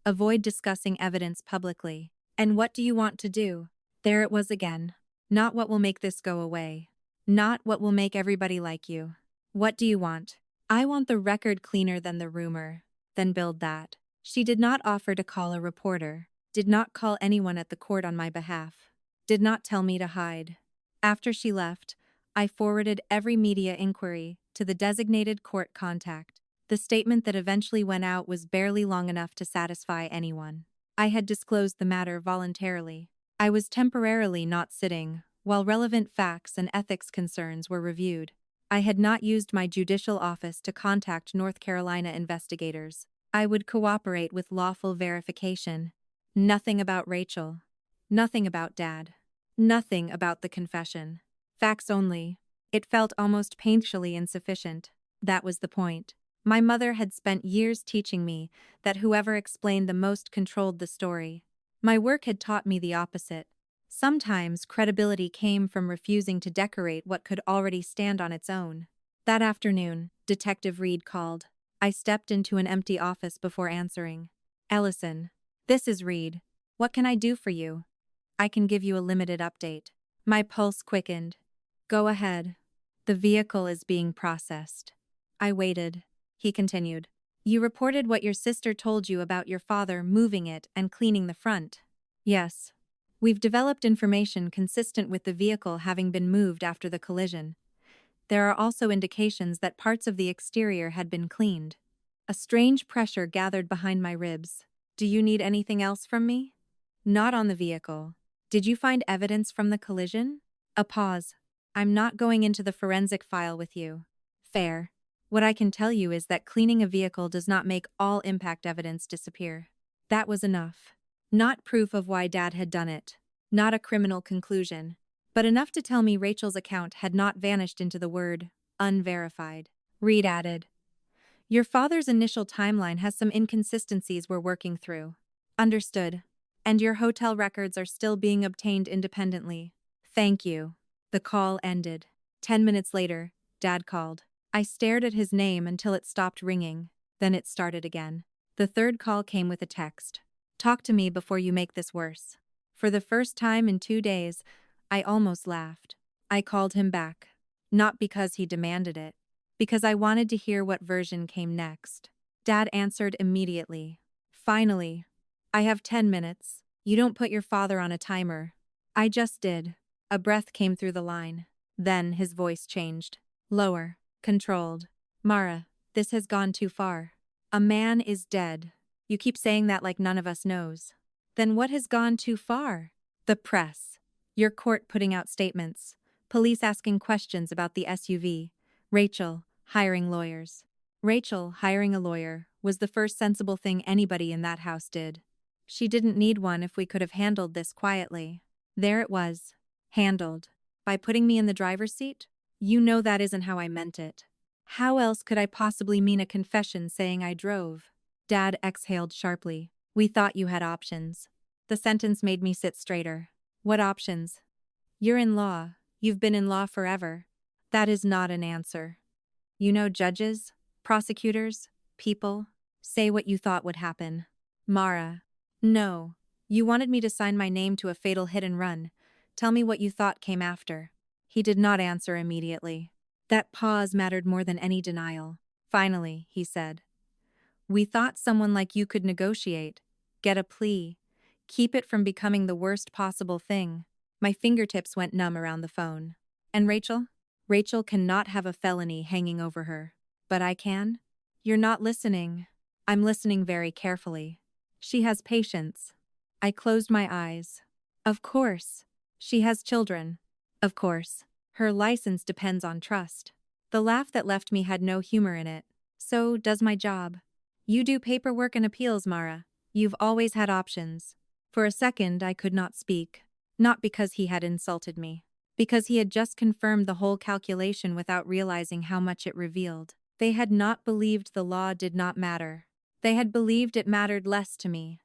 Avoid discussing evidence publicly. And what do you want to do?" There it was again. Not what will make this go away. Not what will make everybody like you. What do you want? I want the record cleaner than the rumor. Then build that. She did not offer to call a reporter. Did not call anyone at the court on my behalf. Did not tell me to hide. After she left, I forwarded every media inquiry to the designated court contact. The statement that eventually went out was barely long enough to satisfy anyone. I had disclosed the matter voluntarily. I was temporarily not sitting, while relevant facts and ethics concerns were reviewed. I had not used my judicial office to contact North Carolina investigators. I would cooperate with lawful verification. Nothing about Rachel. Nothing about Dad. Nothing about the confession. Facts only. It felt almost painfully insufficient. That was the point. My mother had spent years teaching me that whoever explained the most controlled the story. My work had taught me the opposite. Sometimes credibility came from refusing to decorate what could already stand on its own. That afternoon, Detective Reed called. I stepped into an empty office before answering. "Ellison, this is Reed. What can I do for you?" "I can give you a limited update." My pulse quickened. "Go ahead." "The vehicle is being processed." I waited. He continued. "You reported what your sister told you about your father moving it and cleaning the front." "Yes. We've developed information consistent with the vehicle having been moved after the collision. There are also indications that parts of the exterior had been cleaned." A strange pressure gathered behind my ribs. "Do you need anything else from me?" "Not on the vehicle. Did you find evidence from the collision?" A pause. "I'm not going into the forensic file with you." "Fair. What I can tell you is that cleaning a vehicle does not make all impact evidence disappear." That was enough. Not proof of why Dad had done it. Not a criminal conclusion. But enough to tell me Rachel's account had not vanished into the word unverified. Reed added, "Your father's initial timeline has some inconsistencies we're working through." "Understood. And your hotel records are still being obtained independently." "Thank you." The call ended. 10 minutes later, Dad called. I stared at his name until it stopped ringing. Then it started again. The third call came with a text. "Talk to me before you make this worse." For the first time in 2 days, I almost laughed. I called him back. Not because he demanded it. Because I wanted to hear what version came next. Dad answered immediately. "Finally. I have 10 minutes. You don't put your father on a timer." "I just did." A breath came through the line. Then his voice changed. Lower. Controlled. "Mara, this has gone too far. A man is dead. You keep saying that like none of us knows." "Then what has gone too far?" The press. Your court putting out statements. Police asking questions about the SUV. Rachel, hiring lawyers. Rachel, hiring a lawyer, was the first sensible thing anybody in that house did. She didn't need one if we could have handled this quietly. There it was. Handled. By putting me in the driver's seat? You know that isn't how I meant it. How else could I possibly mean a confession saying I drove? Dad exhaled sharply. We thought you had options. The sentence made me sit straighter. What options? You're in law. You've been in law forever. That is not an answer. You know judges, prosecutors, people. Say what you thought would happen. Mara. No. You wanted me to sign my name to a fatal hit and run. Tell me what you thought came after. He did not answer immediately. That pause mattered more than any denial. Finally, he said. We thought someone like you could negotiate, get a plea, keep it from becoming the worst possible thing. My fingertips went numb around the phone. And Rachel? Rachel cannot have a felony hanging over her. But I can? You're not listening. I'm listening very carefully. She has patience. I closed my eyes. Of course. She has children. Of course. Her license depends on trust. The laugh that left me had no humor in it. So does my job. You do paperwork and appeals, Mara. You've always had options. For a second, I could not speak. Not because he had insulted me. Because he had just confirmed the whole calculation without realizing how much it revealed. They had not believed the law did not matter. They had believed it mattered less to me.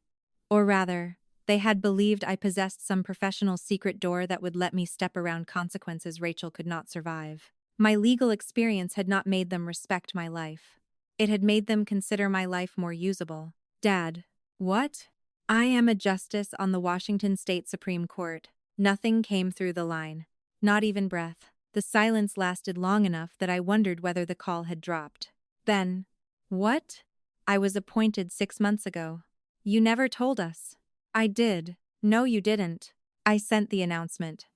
Or rather, they had believed I possessed some professional secret door that would let me step around consequences Rachel could not survive. My legal experience had not made them respect my life. It had made them consider my life more usable. Dad. What? I am a justice on the Washington State Supreme Court. Nothing came through the line. Not even breath. The silence lasted long enough that I wondered whether the call had dropped. Then, what? I was appointed 6 months ago. You never told us. I did. No, you didn't. I sent the announcement.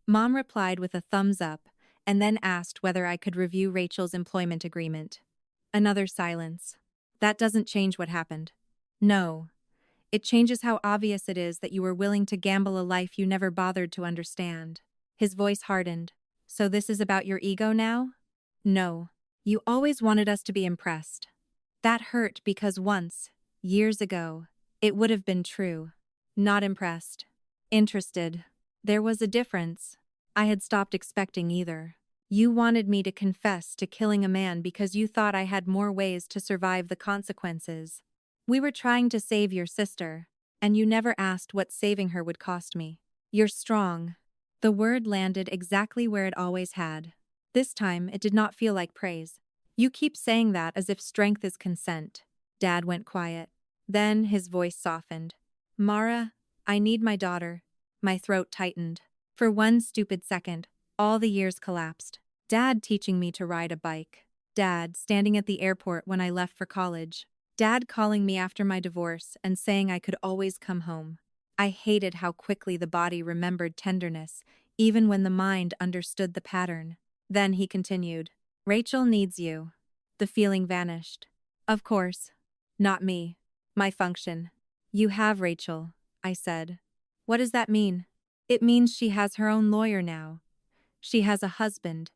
Mom replied with a thumbs up, and then asked whether I could review Rachel's employment agreement. Another silence. That doesn't change what happened. No. It changes how obvious it is that you were willing to gamble a life you never bothered to understand. His voice hardened. So this is about your ego now? No. You always wanted us to be impressed. That hurt because once, years ago, it would have been true. Not impressed. Interested. There was a difference. I had stopped expecting either. You wanted me to confess to killing a man because you thought I had more ways to survive the consequences. We were trying to save your sister, and you never asked what saving her would cost me. You're strong. The word landed exactly where it always had. This time, it did not feel like praise. You keep saying that as if strength is consent. Dad went quiet. Then his voice softened. Mara, I need my daughter. My throat tightened. For one stupid second, all the years collapsed. Dad teaching me to ride a bike. Dad standing at the airport when I left for college. Dad calling me after my divorce and saying I could always come home. I hated how quickly the body remembered tenderness, even when the mind understood the pattern. Then he continued. Rachel needs you. The feeling vanished. Of course. Not me. My function. You have Rachel, I said. What does that mean? It means she has her own lawyer now. She has a husband.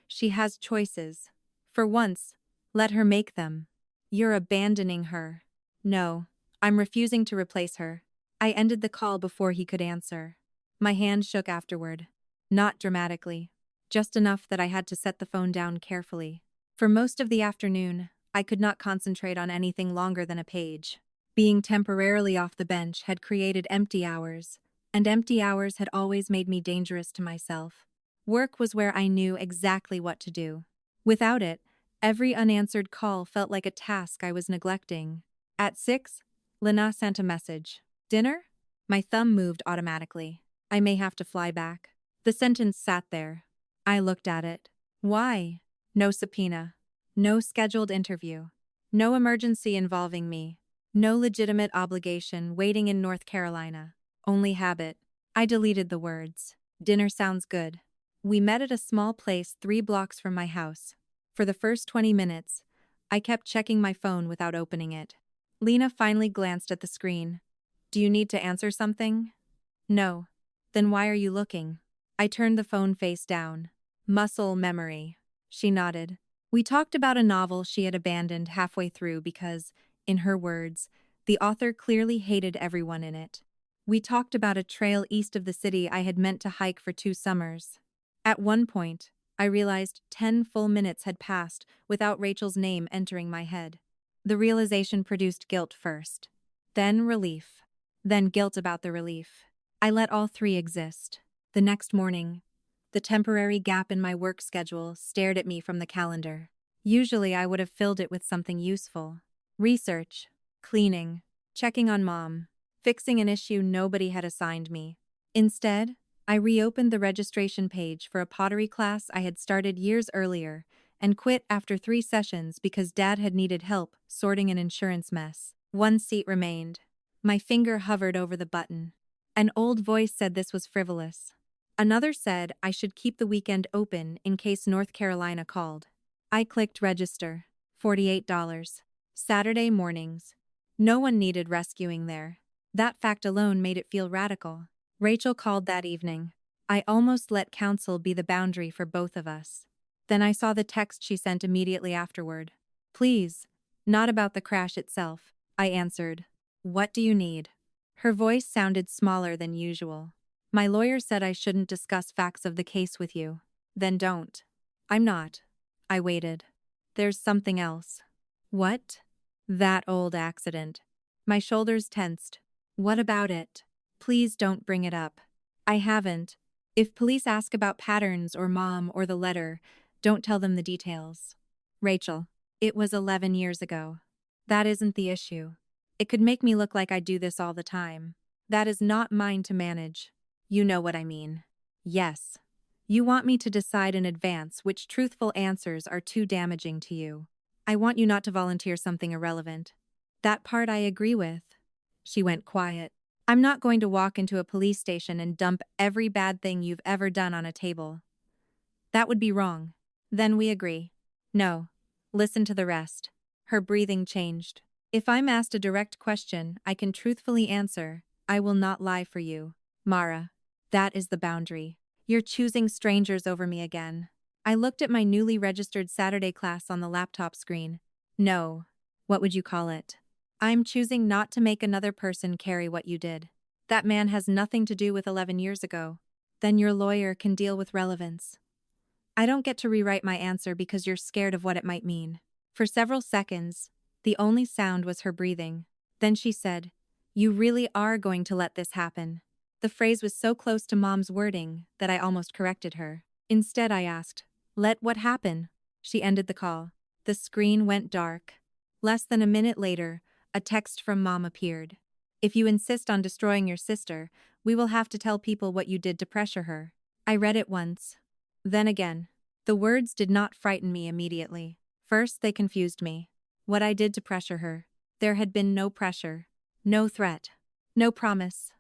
She has choices. For once, let her make them. You're abandoning her. No, I'm refusing to replace her. I ended the call before he could answer. My hand shook afterward. Not dramatically. Just enough that I had to set the phone down carefully. For most of the afternoon, I could not concentrate on anything longer than a page. Being temporarily off the bench had created empty hours, and empty hours had always made me dangerous to myself. Work was where I knew exactly what to do. Without it, every unanswered call felt like a task I was neglecting. At 6, Lena sent a message. Dinner? My thumb moved automatically. I may have to fly back. The sentence sat there. I looked at it. Why? No subpoena. No scheduled interview. No emergency involving me. No legitimate obligation waiting in North Carolina. Only habit. I deleted the words. Dinner sounds good. We met at a small place 3 blocks from my house. For the first 20 minutes, I kept checking my phone without opening it. Lena finally glanced at the screen. Do you need to answer something? No. Then why are you looking? I turned the phone face down. Muscle memory. She nodded. We talked about a novel she had abandoned halfway through because, in her words, the author clearly hated everyone in it. We talked about a trail east of the city I had meant to hike for 2 summers. At one point, I realized 10 full minutes had passed without Rachel's name entering my head. The realization produced guilt first, then relief, then guilt about the relief. I let all three exist. The next morning, the temporary gap in my work schedule stared at me from the calendar. Usually I would have filled it with something useful. Research, cleaning, checking on mom, fixing an issue nobody had assigned me. Instead, I reopened the registration page for a pottery class I had started years earlier and quit after 3 sessions because Dad had needed help sorting an insurance mess. One seat remained. My finger hovered over the button. An old voice said this was frivolous. Another said I should keep the weekend open in case North Carolina called. I clicked register. $48. Saturday mornings. No one needed rescuing there. That fact alone made it feel radical. Rachel called that evening. I almost let counsel be the boundary for both of us. Then I saw the text she sent immediately afterward. Please, not about the crash itself. I answered. What do you need? Her voice sounded smaller than usual. My lawyer said I shouldn't discuss facts of the case with you. Then don't. I'm not. I waited. There's something else. What? That old accident. My shoulders tensed. What about it? Please don't bring it up. I haven't. If police ask about patterns or mom or the letter, don't tell them the details. Rachel, it was 11 years ago. That isn't the issue. It could make me look like I do this all the time. That is not mine to manage. You know what I mean. Yes. You want me to decide in advance which truthful answers are too damaging to you. I want you not to volunteer something irrelevant. That part I agree with. She went quiet. I'm not going to walk into a police station and dump every bad thing you've ever done on a table. That would be wrong. Then we agree. No. Listen to the rest. Her breathing changed. If I'm asked a direct question I can truthfully answer, I will not lie for you. Mara, that is the boundary. You're choosing strangers over me again. I looked at my newly registered Saturday class on the laptop screen. No. What would you call it? I'm choosing not to make another person carry what you did. That man has nothing to do with 11 years ago. Then your lawyer can deal with relevance. I don't get to rewrite my answer because you're scared of what it might mean. For several seconds, the only sound was her breathing. Then she said, You really are going to let this happen. The phrase was so close to Mom's wording that I almost corrected her. Instead, I asked, Let what happen? She ended the call. The screen went dark. Less than a minute later, a text from Mom appeared. If you insist on destroying your sister, we will have to tell people what you did to pressure her. I read it once. Then again. The words did not frighten me immediately. First, they confused me. What I did to pressure her. There had been no pressure. No threat. No promise.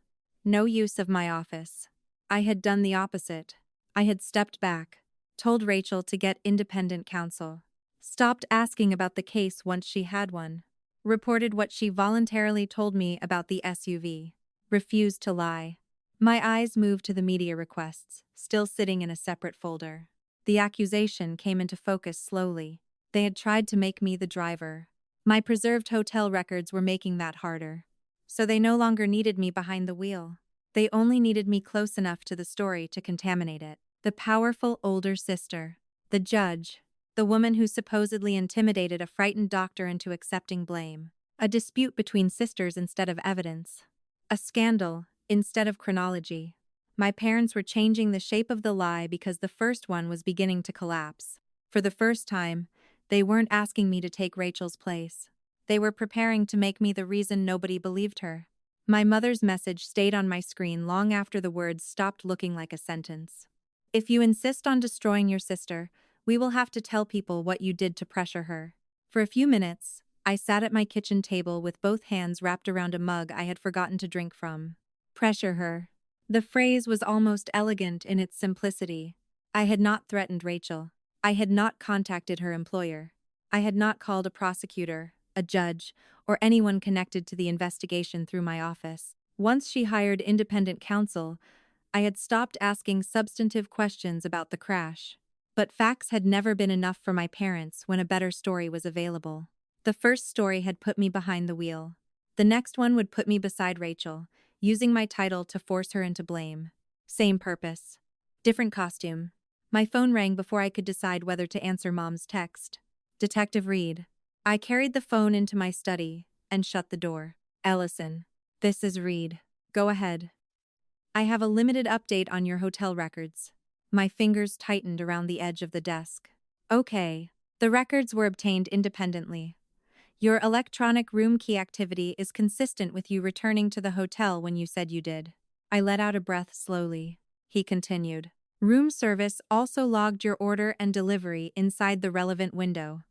No use of my office. I had done the opposite. I had stepped back, told Rachel to get independent counsel, stopped asking about the case once she had one, reported what she voluntarily told me about the SUV, refused to lie. My eyes moved to the media requests, still sitting in a separate folder. The accusation came into focus slowly. They had tried to make me the driver. My preserved hotel records were making that harder. So they no longer needed me behind the wheel. They only needed me close enough to the story to contaminate it. The powerful older sister. The judge. The woman who supposedly intimidated a frightened doctor into accepting blame. A dispute between sisters instead of evidence. A scandal instead of chronology. My parents were changing the shape of the lie because the first one was beginning to collapse. For the first time, they weren't asking me to take Rachel's place. They were preparing to make me the reason nobody believed her. My mother's message stayed on my screen long after the words stopped looking like a sentence. If you insist on destroying your sister, we will have to tell people what you did to pressure her. For a few minutes, I sat at my kitchen table with both hands wrapped around a mug I had forgotten to drink from. Pressure her. The phrase was almost elegant in its simplicity. I had not threatened Rachel. I had not contacted her employer. I had not called a prosecutor, a judge, or anyone connected to the investigation through my office. Once she hired independent counsel, I had stopped asking substantive questions about the crash. But facts had never been enough for my parents when a better story was available. The first story had put me behind the wheel. The next one would put me beside Rachel, using my title to force her into blame. Same purpose. Different costume. My phone rang before I could decide whether to answer Mom's text. Detective Reed. I carried the phone into my study and shut the door. Ellison. This is Reed. Go ahead. I have a limited update on your hotel records. My fingers tightened around the edge of the desk. Okay. The records were obtained independently. Your electronic room key activity is consistent with you returning to the hotel when you said you did. I let out a breath slowly. He continued. Room service also logged your order and delivery inside the relevant window.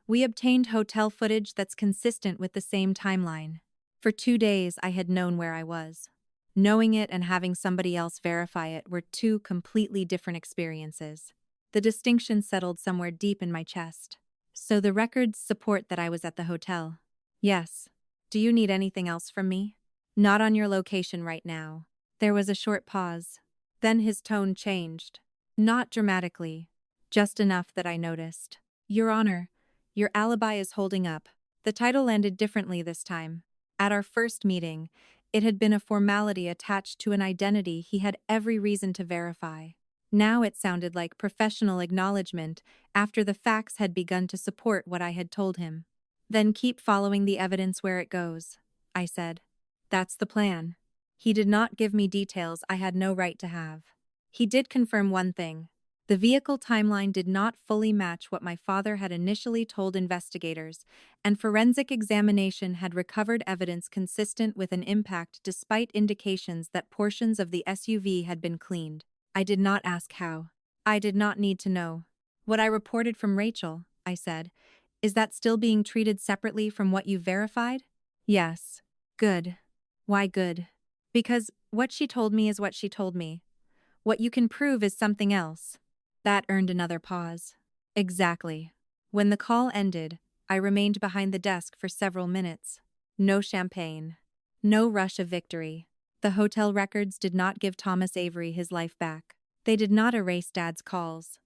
We obtained hotel footage that's consistent with the same timeline. For 2 days, I had known where I was. Knowing it and having somebody else verify it were two completely different experiences. The distinction settled somewhere deep in my chest. So the records support that I was at the hotel. Yes. Do you need anything else from me? Not on your location right now. There was a short pause. Then his tone changed. Not dramatically. Just enough that I noticed. Your Honor, your alibi is holding up. The title landed differently this time. At our first meeting, it had been a formality attached to an identity he had every reason to verify. Now it sounded like professional acknowledgement after the facts had begun to support what I had told him. Then keep following the evidence where it goes, I said. That's the plan. He did not give me details I had no right to have. He did confirm one thing. The vehicle timeline did not fully match what my father had initially told investigators, and forensic examination had recovered evidence consistent with an impact despite indications that portions of the SUV had been cleaned. I did not ask how. I did not need to know. What I reported from Rachel, I said, is that still being treated separately from what you verified? Yes. Good. Why good? Because what she told me is what she told me. What you can prove is something else. That earned another pause. Exactly. When the call ended, I remained behind the desk for several minutes. No champagne. No rush of victory. The hotel records did not give Thomas Avery his life back. They did not erase Dad's calls.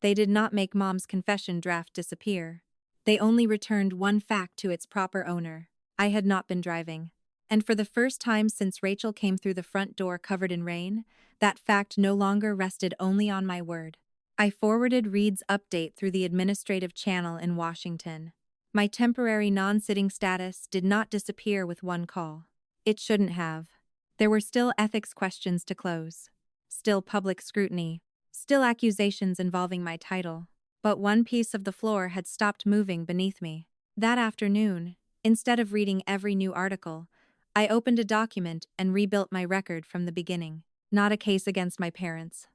They did not make Mom's confession draft disappear. They only returned one fact to its proper owner. I had not been driving. And for the first time since Rachel came through the front door covered in rain, that fact no longer rested only on my word. I forwarded Reed's update through the administrative channel in Washington. My temporary non-sitting status did not disappear with one call. It shouldn't have. There were still ethics questions to close. Still public scrutiny. Still accusations involving my title. But one piece of the floor had stopped moving beneath me. That afternoon, instead of reading every new article, I opened a document and rebuilt my record from the beginning. Not a case against my parents.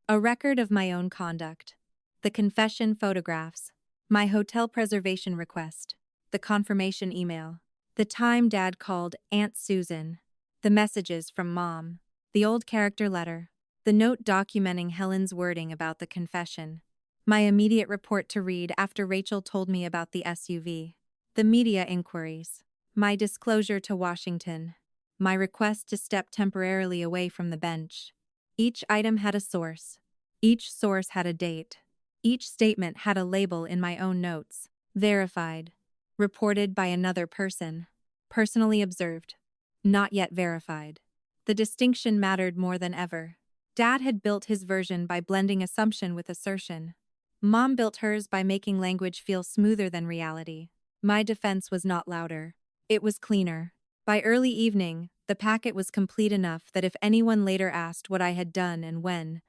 A record of my own conduct. The confession photographs. My hotel preservation request. The confirmation email. The time Dad called Aunt Susan. The messages from Mom. The old character letter. The note documenting Helen's wording about the confession. My immediate report to Reed after Rachel told me about the SUV. The media inquiries. My disclosure to Washington. My request to step temporarily away from the bench. Each item had a source. Each source had a date. Each statement had a label in my own notes. Verified. Reported by another person. Personally observed. Not yet verified. The distinction mattered more than ever. Dad had built his version by blending assumption with assertion. Mom built hers by making language feel smoother than reality. My defense was not louder. It was cleaner. By early evening, the packet was complete enough that if anyone later asked what I had done and when,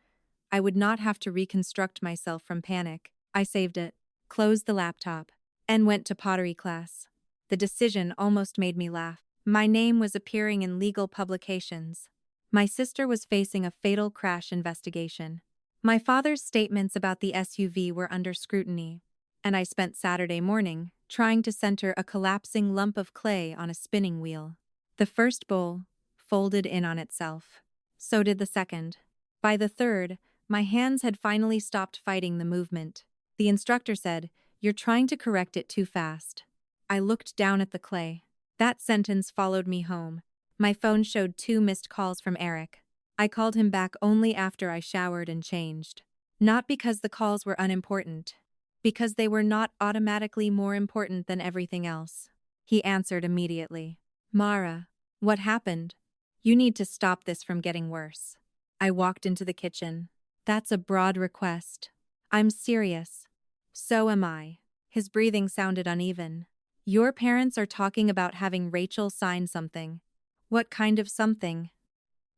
I would not have to reconstruct myself from panic. I saved it, closed the laptop, and went to pottery class. The decision almost made me laugh. My name was appearing in legal publications. My sister was facing a fatal crash investigation. My father's statements about the SUV were under scrutiny, and I spent Saturday morning trying to center a collapsing lump of clay on a spinning wheel. The first bowl folded in on itself. So did the second. By the third, my hands had finally stopped fighting the movement. The instructor said, "You're trying to correct it too fast." I looked down at the clay. That sentence followed me home. My phone showed 2 missed calls from Eric. I called him back only after I showered and changed. Not because the calls were unimportant. Because they were not automatically more important than everything else. He answered immediately. Mara, what happened? You need to stop this from getting worse. I walked into the kitchen. That's a broad request. I'm serious. So am I. His breathing sounded uneven. Your parents are talking about having Rachel sign something. What kind of something?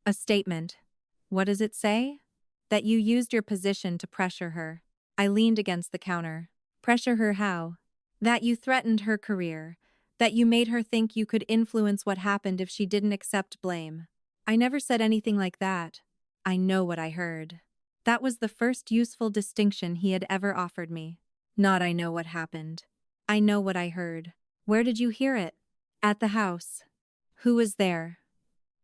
A statement. What does it say? That you used your position to pressure her. I leaned against the counter. Pressure her how? That you threatened her career. That you made her think you could influence what happened if she didn't accept blame. I never said anything like that. I know what I heard. That was the first useful distinction he had ever offered me. Not I know what happened. I know what I heard. Where did you hear it? At the house. Who was there?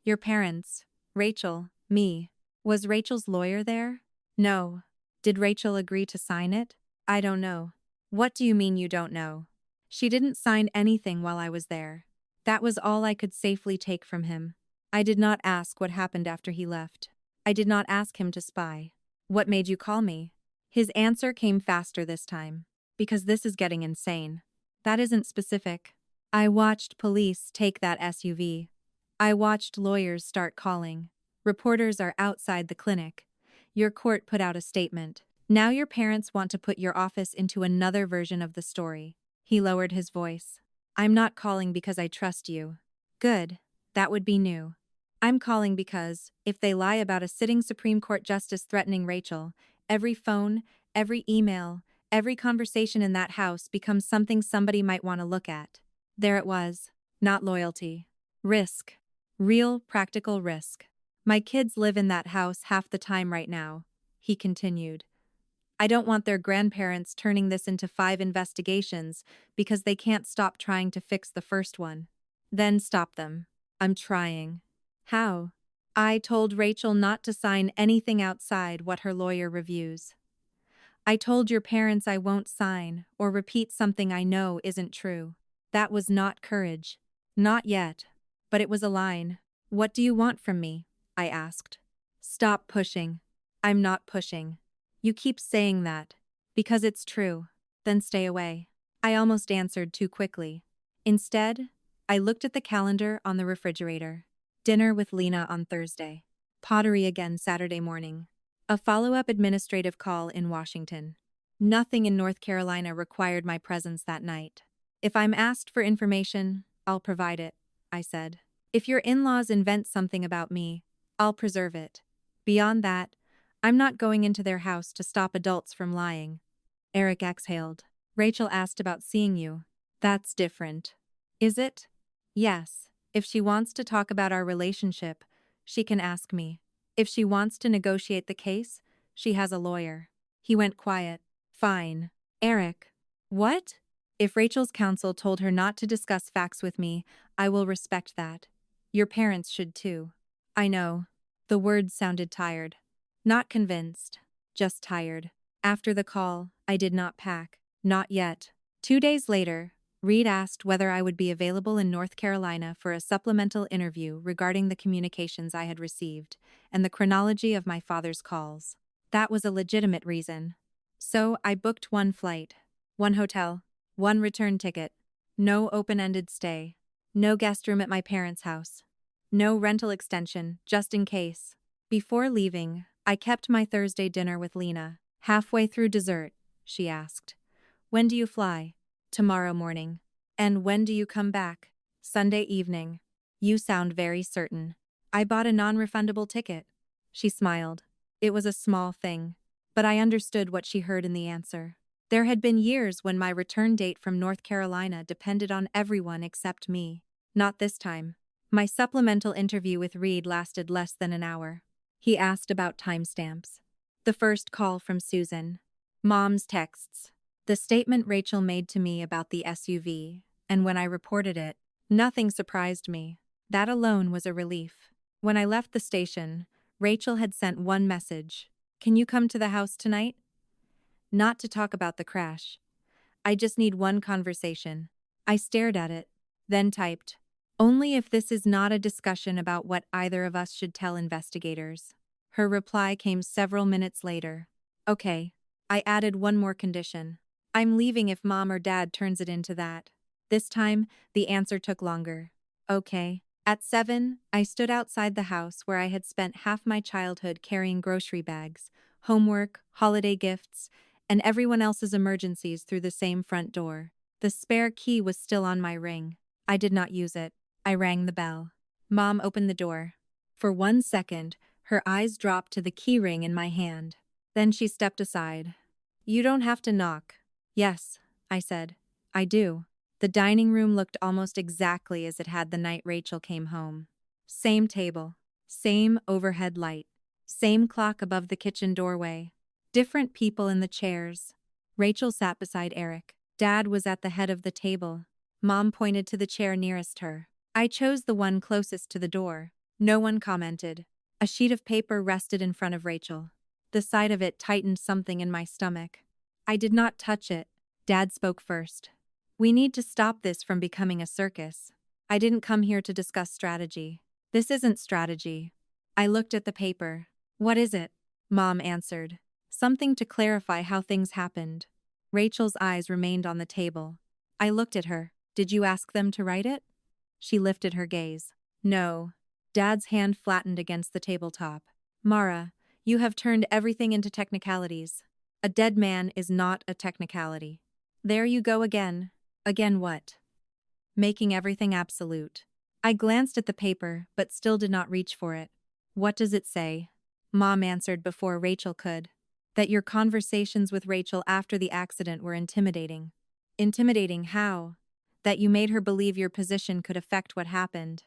Your parents. Rachel. Me. Was Rachel's lawyer there? No. Did Rachel agree to sign it? I don't know. What do you mean you don't know? She didn't sign anything while I was there. That was all I could safely take from him. I did not ask what happened after he left. I did not ask him to spy. What made you call me? His answer came faster this time. Because this is getting insane. That isn't specific. I watched police take that SUV. I watched lawyers start calling. Reporters are outside the clinic. Your court put out a statement. Now your parents want to put your office into another version of the story. He lowered his voice. I'm not calling because I trust you. Good. That would be new. I'm calling because, if they lie about a sitting Supreme Court justice threatening Rachel, every phone, every email, every conversation in that house becomes something somebody might want to look at. There it was. Not loyalty. Risk. Real, practical risk. My kids live in that house half the time right now, he continued. I don't want their grandparents turning this into 5 investigations because they can't stop trying to fix the first one. Then stop them. I'm trying. How? I told Rachel not to sign anything outside what her lawyer reviews. I told your parents I won't sign or repeat something I know isn't true. That was not courage. Not yet. But it was a line. What do you want from me? I asked. Stop pushing. I'm not pushing. You keep saying that. Because it's true. Then stay away. I almost answered too quickly. Instead, I looked at the calendar on the refrigerator. Dinner with Lena on Thursday. Pottery again Saturday morning. A follow-up administrative call in Washington. Nothing in North Carolina required my presence that night. If I'm asked for information, I'll provide it, I said. If your in-laws invent something about me, I'll preserve it. Beyond that, I'm not going into their house to stop adults from lying. Eric exhaled. Rachel asked about seeing you. That's different. Is it? Yes. If she wants to talk about our relationship, she can ask me. If she wants to negotiate the case, she has a lawyer. He went quiet. Fine. Eric. What? If Rachel's counsel told her not to discuss facts with me, I will respect that. Your parents should too. I know. The words sounded tired. Not convinced. Just tired. After the call, I did not pack. Not yet. 2 days later, Reed asked whether I would be available in North Carolina for a supplemental interview regarding the communications I had received and the chronology of my father's calls. That was a legitimate reason. So I booked 1 flight, 1 hotel, 1 return ticket, no open-ended stay, no guest room at my parents' house, no rental extension, just in case. Before leaving, I kept my Thursday dinner with Lena. Halfway through dessert, she asked, "When do you fly?" "Tomorrow morning." "And when do you come back?" "Sunday evening." "You sound very certain." "I bought a non-refundable ticket." She smiled. It was a small thing, but I understood what she heard in the answer. There had been years when my return date from North Carolina depended on everyone except me. Not this time. My supplemental interview with Reed lasted less than an hour. He asked about timestamps. The first call from Susan. Mom's texts. The statement Rachel made to me about the SUV, and when I reported it, nothing surprised me. That alone was a relief. When I left the station, Rachel had sent 1 message. "Can you come to the house tonight?" Not to talk about the crash. I just need 1 conversation. I stared at it, then typed, Only if this is not a discussion about what either of us should tell investigators. Her reply came several minutes later. Okay. I added one more condition. I'm leaving if mom or dad turns it into that. This time, the answer took longer. Okay. At 7, I stood outside the house where I had spent half my childhood carrying grocery bags, homework, holiday gifts, and everyone else's emergencies through the same front door. The spare key was still on my ring. I did not use it. I rang the bell. Mom opened the door. For 1 second, her eyes dropped to the key ring in my hand. Then she stepped aside. You don't have to knock. Yes, I said. I do. The dining room looked almost exactly as it had the night Rachel came home. Same table. Same overhead light. Same clock above the kitchen doorway. Different people in the chairs. Rachel sat beside Eric. Dad was at the head of the table. Mom pointed to the chair nearest her. I chose the one closest to the door. No one commented. A sheet of paper rested in front of Rachel. The sight of it tightened something in my stomach. I did not touch it. Dad spoke first. We need to stop this from becoming a circus. I didn't come here to discuss strategy. This isn't strategy. I looked at the paper. What is it? Mom answered. Something to clarify how things happened. Rachel's eyes remained on the table. I looked at her. Did you ask them to write it? She lifted her gaze. No. Dad's hand flattened against the tabletop. Mara, you have turned everything into technicalities. A dead man is not a technicality. There you go again. Again what? Making everything absolute. I glanced at the paper, but still did not reach for it. What does it say? Mom answered before Rachel could. That your conversations with Rachel after the accident were intimidating. Intimidating how? That you made her believe your position could affect what happened.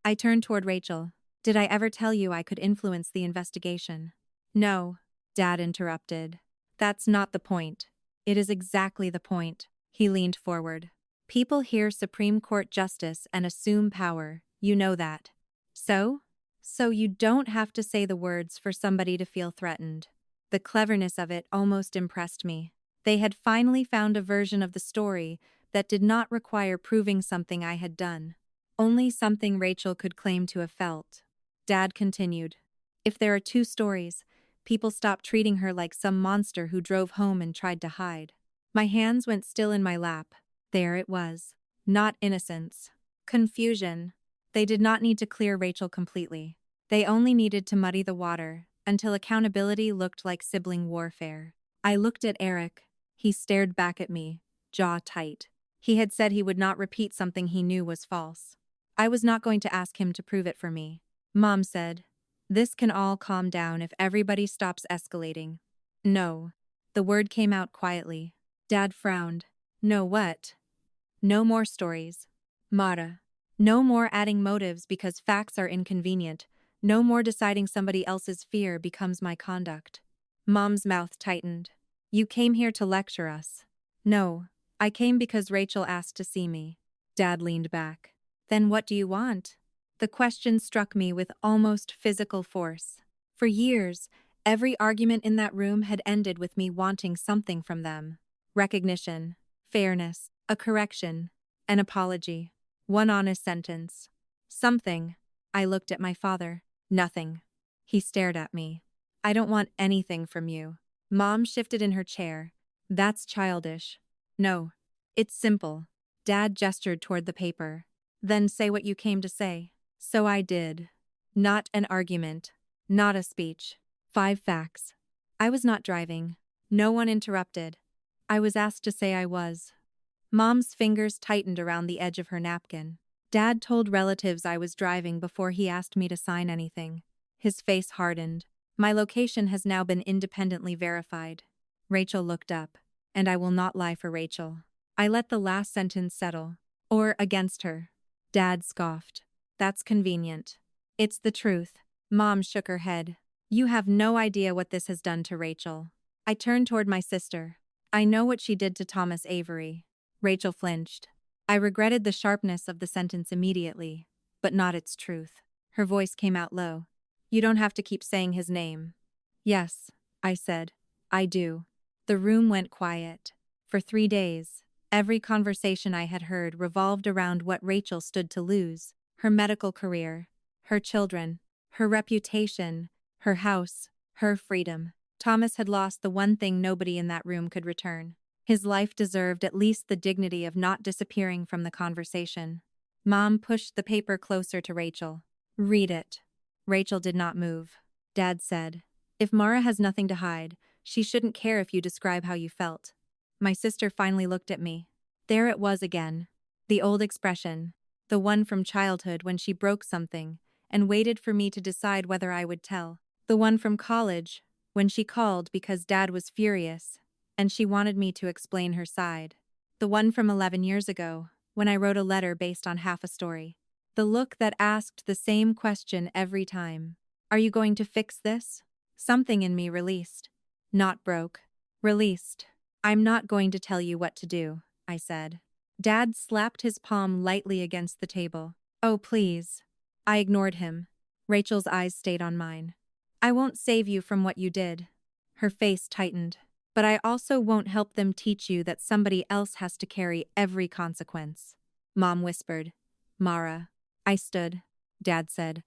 I turned toward Rachel. Did I ever tell you I could influence the investigation? No, Dad interrupted. That's not the point. It is exactly the point. He leaned forward. People hear Supreme Court justice and assume power. You know that. So? So you don't have to say the words for somebody to feel threatened. The cleverness of it almost impressed me. They had finally found a version of the story that did not require proving something I had done. Only something Rachel could claim to have felt. Dad continued. If there are two stories, people stop treating her like some monster who drove home and tried to hide. My hands went still in my lap. There it was. Not innocence. Confusion. They did not need to clear Rachel completely. They only needed to muddy the water, until accountability looked like sibling warfare. I looked at Eric. He stared back at me, jaw tight. He had said he would not repeat something he knew was false. I was not going to ask him to prove it for me. Mom said, "This can all calm down if everybody stops escalating." No. The word came out quietly. Dad frowned. No what? No more stories. Mara. No more adding motives because facts are inconvenient. No more deciding somebody else's fear becomes my conduct. Mom's mouth tightened. You came here to lecture us. No. I came because Rachel asked to see me. Dad leaned back. Then what do you want? The question struck me with almost physical force. For years, every argument in that room had ended with me wanting something from them. Recognition, fairness, a correction, an apology, one honest sentence. Something. I looked at my father. Nothing. He stared at me. I don't want anything from you. Mom shifted in her chair. That's childish. No. It's simple. Dad gestured toward the paper. Then say what you came to say. So I did. Not an argument. Not a speech. 5 facts. I was not driving. No one interrupted. I was asked to say I was. Mom's fingers tightened around the edge of her napkin. Dad told relatives I was driving before he asked me to sign anything. His face hardened. My location has now been independently verified. Rachel looked up. And I will not lie for Rachel. I let the last sentence settle. Or against her. Dad scoffed. That's convenient. It's the truth. Mom shook her head. You have no idea what this has done to Rachel. I turned toward my sister. I know what she did to Thomas Avery. Rachel flinched. I regretted the sharpness of the sentence immediately, but not its truth. Her voice came out low. You don't have to keep saying his name. Yes, I said. I do. The room went quiet. For 3 days, every conversation I had heard revolved around what Rachel stood to lose. her medical career, her children, her reputation, her house, her freedom. Thomas had lost the one thing nobody in that room could return. His life deserved at least the dignity of not disappearing from the conversation. Mom pushed the paper closer to Rachel. "Read it." Rachel did not move. Dad said, "If Mara has nothing to hide, she shouldn't care if you describe how you felt." My sister finally looked at me. There it was again. The old expression, the one from childhood when she broke something and waited for me to decide whether I would tell. The one from college, when she called because Dad was furious and she wanted me to explain her side. The one from 11 years ago, when I wrote a letter based on half a story. The look that asked the same question every time. "Are you going to fix this?" Something in me released. Not broke. Released. "I'm not going to tell you what to do," I said. Dad slapped his palm lightly against the table. "Oh, please." I ignored him. Rachel's eyes stayed on mine. "I won't save you from what you did." Her face tightened. "But I also won't help them teach you that somebody else has to carry every consequence." Mom whispered, "Mara." I stood. Dad said,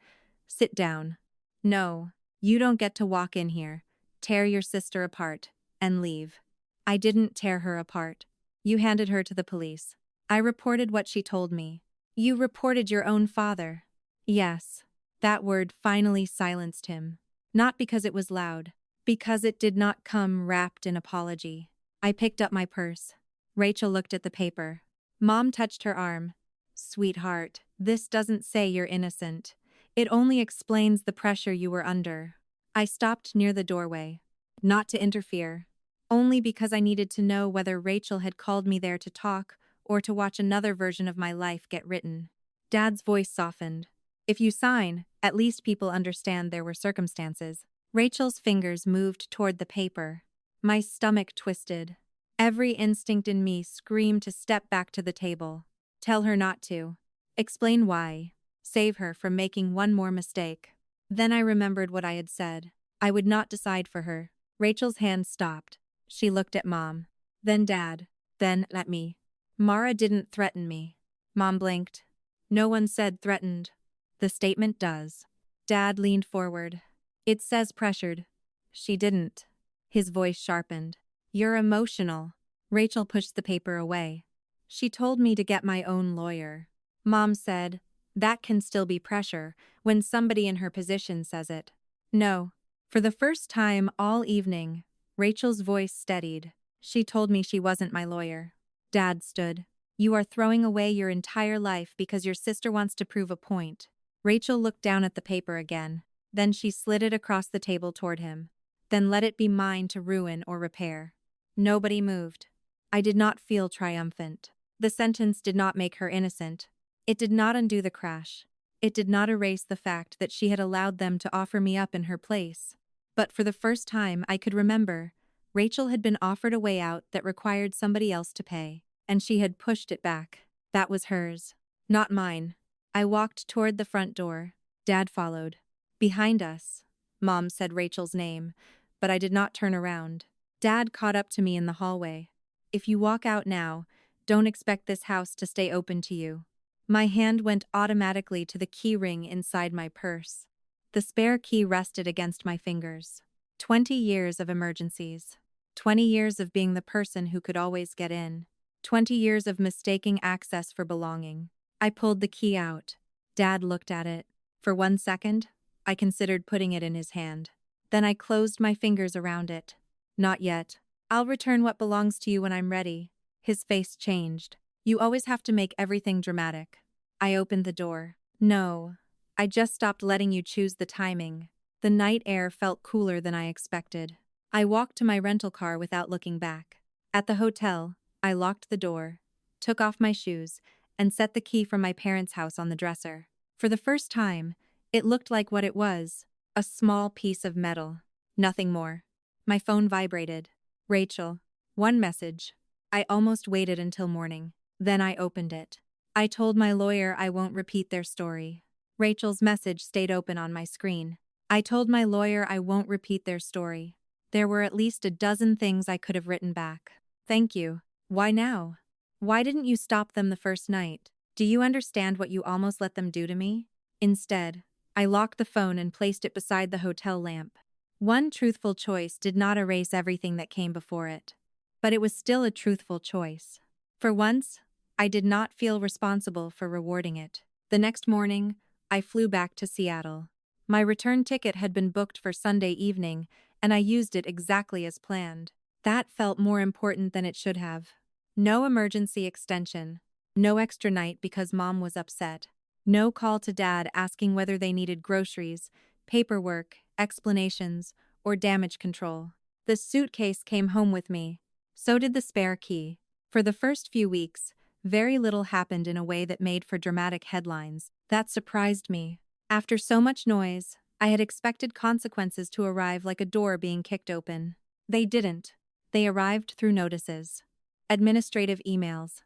"Sit down." "No, you don't get to walk in here, tear your sister apart, and leave." I didn't tear her apart. You handed her to the police. I reported what she told me. You reported your own father. Yes. That word finally silenced him. Not because it was loud. Because it did not come wrapped in apology. I picked up my purse. Rachel looked at the paper. Mom touched her arm. "Sweetheart, this doesn't say you're innocent. It only explains the pressure you were under." I stopped near the doorway. Not to interfere. Only because I needed to know whether Rachel had called me there to talk or to watch another version of my life get written. Dad's voice softened. "If you sign, at least people understand there were circumstances." Rachel's fingers moved toward the paper. My stomach twisted. Every instinct in me screamed to step back to the table. Tell her not to. Explain why. Save her from making one more mistake. Then I remembered what I had said. I would not decide for her. Rachel's hand stopped. She looked at Mom. Then Dad. Then at me. "Mara didn't threaten me." Mom blinked. "No one said threatened." "The statement does." Dad leaned forward. "It says pressured." "She didn't." His voice sharpened. "You're emotional." Rachel pushed the paper away. "She told me to get my own lawyer." Mom said, "That can still be pressure when somebody in her position says it." "No." For the first time all evening, Rachel's voice steadied. "She told me she wasn't my lawyer." Dad stood. "You are throwing away your entire life because your sister wants to prove a point." Rachel looked down at the paper again. Then she slid it across the table toward him. "Then let it be mine to ruin or repair." Nobody moved. I did not feel triumphant. The sentence did not make her innocent. It did not undo the crash. It did not erase the fact that she had allowed them to offer me up in her place. But for the first time I could remember, Rachel had been offered a way out that required somebody else to pay, and she had pushed it back. That was hers, not mine. I walked toward the front door. Dad followed. "Behind us." Mom said Rachel's name, but I did not turn around. Dad caught up to me in the hallway. "If you walk out now, don't expect this house to stay open to you." My hand went automatically to the key ring inside my purse. The spare key rested against my fingers. 20 years of emergencies. 20 years of being the person who could always get in. 20 years of mistaking access for belonging. I pulled the key out. Dad looked at it. For 1 second, I considered putting it in his hand. Then I closed my fingers around it. "Not yet. I'll return what belongs to you when I'm ready." His face changed. "You always have to make everything dramatic." I opened the door. "No. I just stopped letting you choose the timing." The night air felt cooler than I expected. I walked to my rental car without looking back. At the hotel, I locked the door, took off my shoes, and set the key from my parents' house on the dresser. For the first time, it looked like what it was, a small piece of metal. Nothing more. My phone vibrated. "Rachel." One message. I almost waited until morning. Then I opened it. "I told my lawyer I won't repeat their story." Rachel's message stayed open on my screen. "I told my lawyer I won't repeat their story." There were at least a dozen things I could have written back. "Thank you. Why now? Why didn't you stop them the first night? Do you understand what you almost let them do to me? Instead, I locked the phone and placed it beside the hotel lamp. One truthful choice did not erase everything that came before it. But it was still a truthful choice. For once, I did not feel responsible for rewarding it. The next morning, I flew back to Seattle. My return ticket had been booked for Sunday evening, and I used it exactly as planned. That felt more important than it should have. No emergency extension. No extra night because Mom was upset. No call to Dad asking whether they needed groceries, paperwork, explanations, or damage control. The suitcase came home with me. So did the spare key. For the first few weeks, very little happened in a way that made for dramatic headlines. That surprised me. After so much noise, I had expected consequences to arrive like a door being kicked open. They didn't. They arrived through notices. Administrative emails.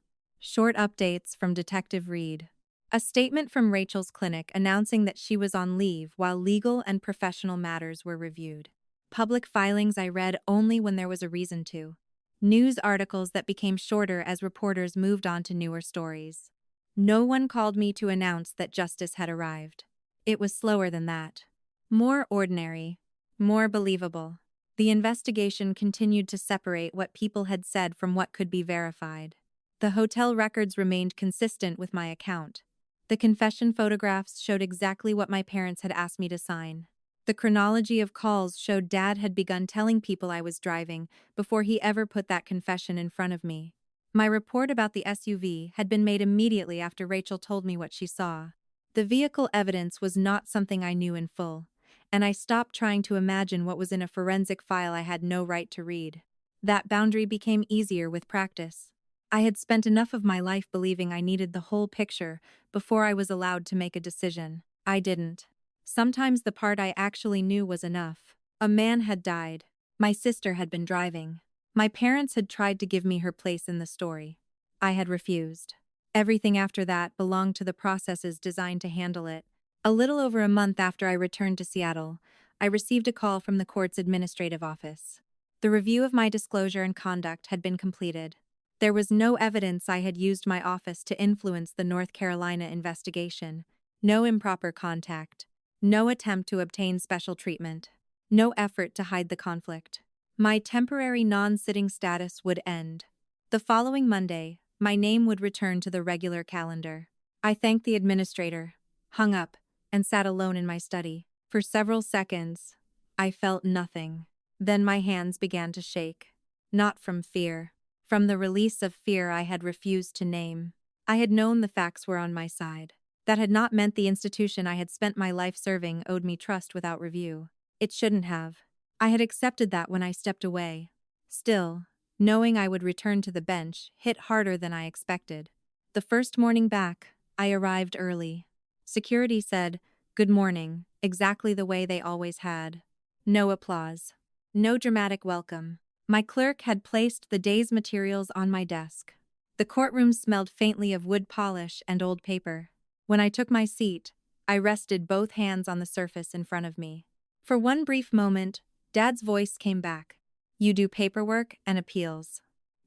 Short updates from Detective Reed. A statement from Rachel's clinic announcing that she was on leave while legal and professional matters were reviewed. Public filings I read only when there was a reason to. News articles that became shorter as reporters moved on to newer stories. No one called me to announce that justice had arrived. It was slower than that. More ordinary. More believable. The investigation continued to separate what people had said from what could be verified. The hotel records remained consistent with my account. The confession photographs showed exactly what my parents had asked me to sign. The chronology of calls showed Dad had begun telling people I was driving before he ever put that confession in front of me. My report about the SUV had been made immediately after Rachel told me what she saw. The vehicle evidence was not something I knew in full, and I stopped trying to imagine what was in a forensic file I had no right to read. That boundary became easier with practice. I had spent enough of my life believing I needed the whole picture before I was allowed to make a decision. I didn't. Sometimes the part I actually knew was enough. A man had died. My sister had been driving. My parents had tried to give me her place in the story. I had refused. Everything after that belonged to the processes designed to handle it. A little over a month after I returned to Seattle, I received a call from the court's administrative office. The review of my disclosure and conduct had been completed. There was no evidence I had used my office to influence the North Carolina investigation, no improper contact, no attempt to obtain special treatment, no effort to hide the conflict. My temporary non-sitting status would end. The following Monday, my name would return to the regular calendar. I thanked the administrator, hung up, and sat alone in my study. For several seconds, I felt nothing. Then my hands began to shake. Not from fear. From the release of fear I had refused to name. I had known the facts were on my side. That had not meant the institution I had spent my life serving owed me trust without review. It shouldn't have. I had accepted that when I stepped away. Still, knowing I would return to the bench hit harder than I expected. The first morning back, I arrived early. Security said, "Good morning," exactly the way they always had. No applause. No dramatic welcome. My clerk had placed the day's materials on my desk. The courtroom smelled faintly of wood polish and old paper. When I took my seat, I rested both hands on the surface in front of me. For one brief moment, Dad's voice came back. "You do paperwork and appeals.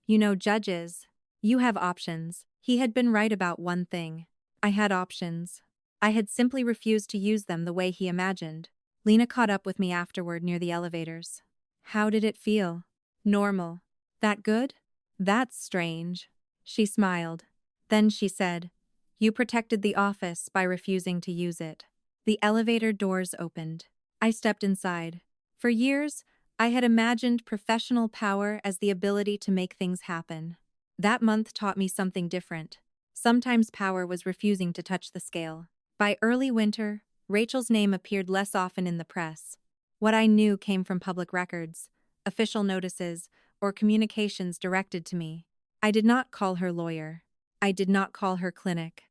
You know judges. You have options." He had been right about one thing. I had options. I had simply refused to use them the way he imagined. Lena caught up with me afterward near the elevators. "How did it feel?" "Normal." "That good?" "That's strange." She smiled. Then she said, "You protected the office by refusing to use it." The elevator doors opened. I stepped inside. For years, I had imagined professional power as the ability to make things happen. That month taught me something different. Sometimes power was refusing to touch the scale. By early winter, Rachel's name appeared less often in the press. What I knew came from public records, official notices, or communications directed to me. I did not call her lawyer. I did not call her clinic.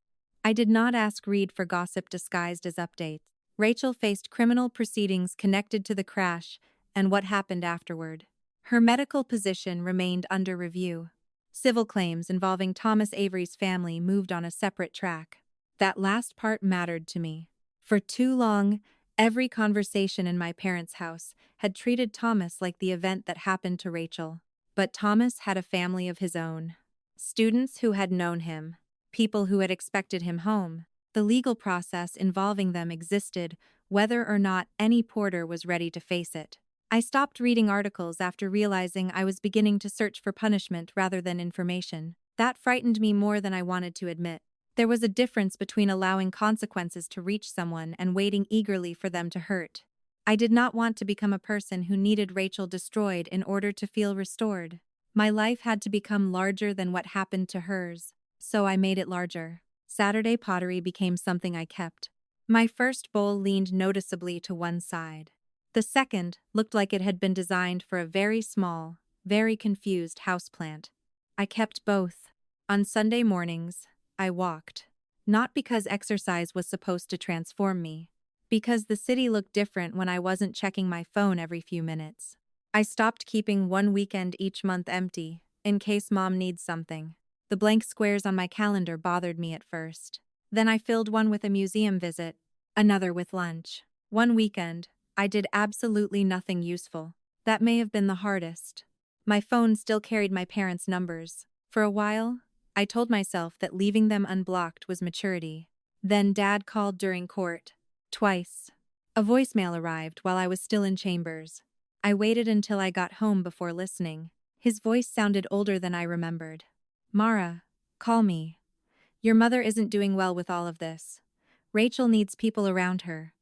I did not ask Reed for gossip disguised as updates. Rachel faced criminal proceedings connected to the crash and what happened afterward. Her medical position remained under review. Civil claims involving Thomas Avery's family moved on a separate track. That last part mattered to me. For too long, every conversation in my parents' house had treated Thomas like the event that happened to Rachel. But Thomas had a family of his own. Students who had known him. people who had expected him home. The legal process involving them existed, whether or not any porter was ready to face it. I stopped reading articles after realizing I was beginning to search for punishment rather than information. That frightened me more than I wanted to admit. There was a difference between allowing consequences to reach someone and waiting eagerly for them to hurt. I did not want to become a person who needed Rachel destroyed in order to feel restored. My life had to become larger than what happened to hers, so I made it larger. Saturday pottery became something I kept. My first bowl leaned noticeably to one side. The second looked like it had been designed for a very small, very confused houseplant. I kept both. On Sunday mornings, I walked. Not because exercise was supposed to transform me, because the city looked different when I wasn't checking my phone every few minutes. I stopped keeping one weekend each month empty, in case mom needs something. The blank squares on my calendar bothered me at first. Then I filled one with a museum visit, another with lunch. One weekend, I did absolutely nothing useful. That may have been the hardest. My phone still carried my parents' numbers. For a while, I told myself that leaving them unblocked was maturity. Then Dad called during court. Twice. A voicemail arrived while I was still in chambers. I waited until I got home before listening. His voice sounded older than I remembered. Mara, call me. Your mother isn't doing well with all of this. Rachel needs people around her.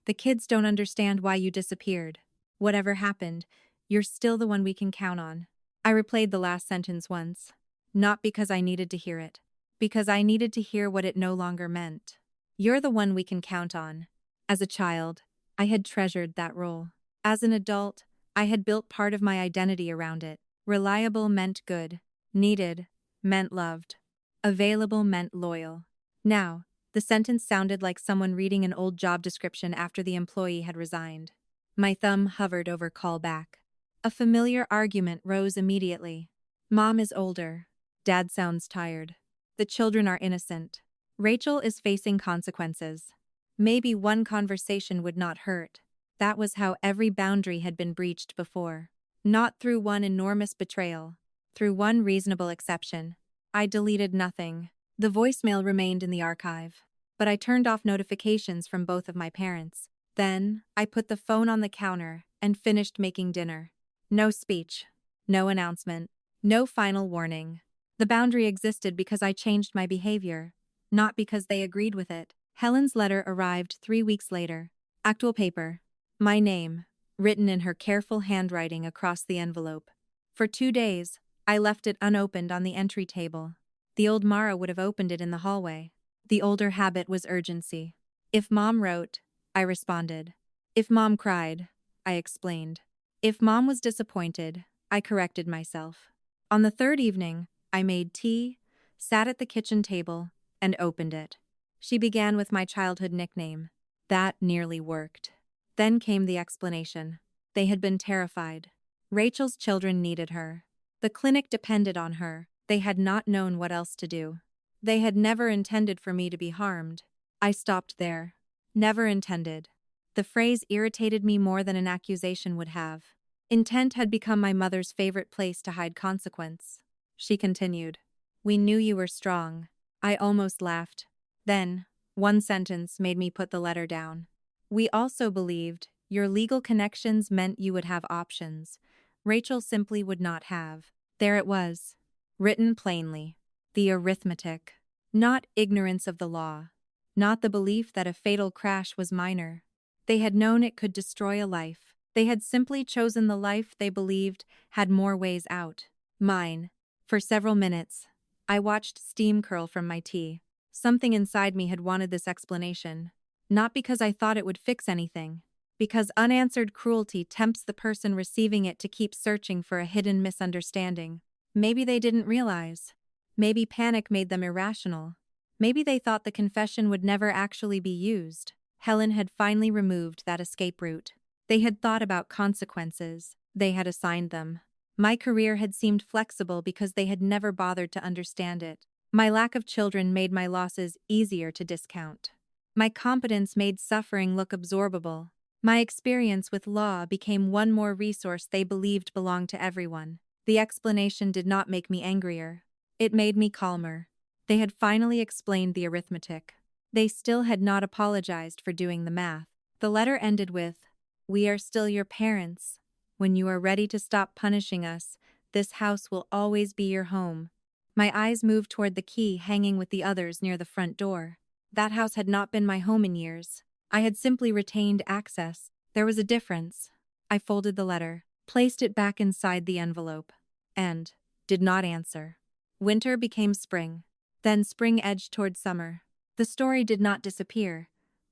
The kids don't understand why you disappeared. Whatever happened, you're still the one we can count on. I replayed the last sentence once. Not because I needed to hear it. Because I needed to hear what it no longer meant. You're the one we can count on. As a child, I had treasured that role. As an adult, I had built part of my identity around it. Reliable meant good. Needed meant loved. Available meant loyal. Now, the sentence sounded like someone reading an old job description after the employee had resigned. My thumb hovered over call back. A familiar argument rose immediately. Mom is older. Dad sounds tired. The children are innocent. Rachel is facing consequences. Maybe one conversation would not hurt. That was how every boundary had been breached before. Not through one enormous betrayal. Through one reasonable exception. I deleted nothing. The voicemail remained in the archive. But I turned off notifications from both of my parents. Then, I put the phone on the counter and finished making dinner. No speech. No announcement. No final warning. The boundary existed because I changed my behavior, not because they agreed with it. Helen's letter arrived 3 weeks later. Actual paper. My name, written in her careful handwriting across the envelope. For 2 days, I left it unopened on the entry table. The old Mara would have opened it in the hallway. The older habit was urgency. If Mom wrote, I responded. If Mom cried, I explained. If Mom was disappointed, I corrected myself. On the third evening, I made tea, sat at the kitchen table, and opened it. She began with my childhood nickname. That nearly worked. Then came the explanation. They had been terrified. Rachel's children needed her. The clinic depended on her. They had not known what else to do. They had never intended for me to be harmed. I stopped there. Never intended. The phrase irritated me more than an accusation would have. Intent had become my mother's favorite place to hide consequence. She continued. We knew you were strong. I almost laughed. Then, one sentence made me put the letter down. We also believed your legal connections meant you would have options. Rachel simply would not have. There it was. Written plainly. The arithmetic. Not ignorance of the law. Not the belief that a fatal crash was minor. They had known it could destroy a life. They had simply chosen the life they believed had more ways out. Mine. For several minutes, I watched steam curl from my tea. Something inside me had wanted this explanation. Not because I thought it would fix anything. Because unanswered cruelty tempts the person receiving it to keep searching for a hidden misunderstanding. Maybe they didn't realize. Maybe panic made them irrational. Maybe they thought the confession would never actually be used. Helen had finally removed that escape route. They had thought about consequences. They had assigned them. My career had seemed flexible because they had never bothered to understand it. My lack of children made my losses easier to discount. My competence made suffering look absorbable. My experience with law became one more resource they believed belonged to everyone. The explanation did not make me angrier. It made me calmer. They had finally explained the arithmetic. They still had not apologized for doing the math. The letter ended with, "We are still your parents. When you are ready to stop punishing us, this house will always be your home." My eyes moved toward the key hanging with the others near the front door. That house had not been my home in years. I had simply retained access. There was a difference. I folded the letter, placed it back inside the envelope, and did not answer. Winter became spring. Then spring edged toward summer. The story did not disappear,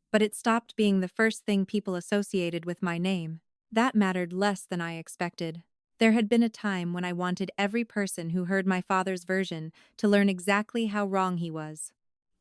but it stopped being the first thing people associated with my name. That mattered less than I expected. There had been a time when I wanted every person who heard my father's version to learn exactly how wrong he was.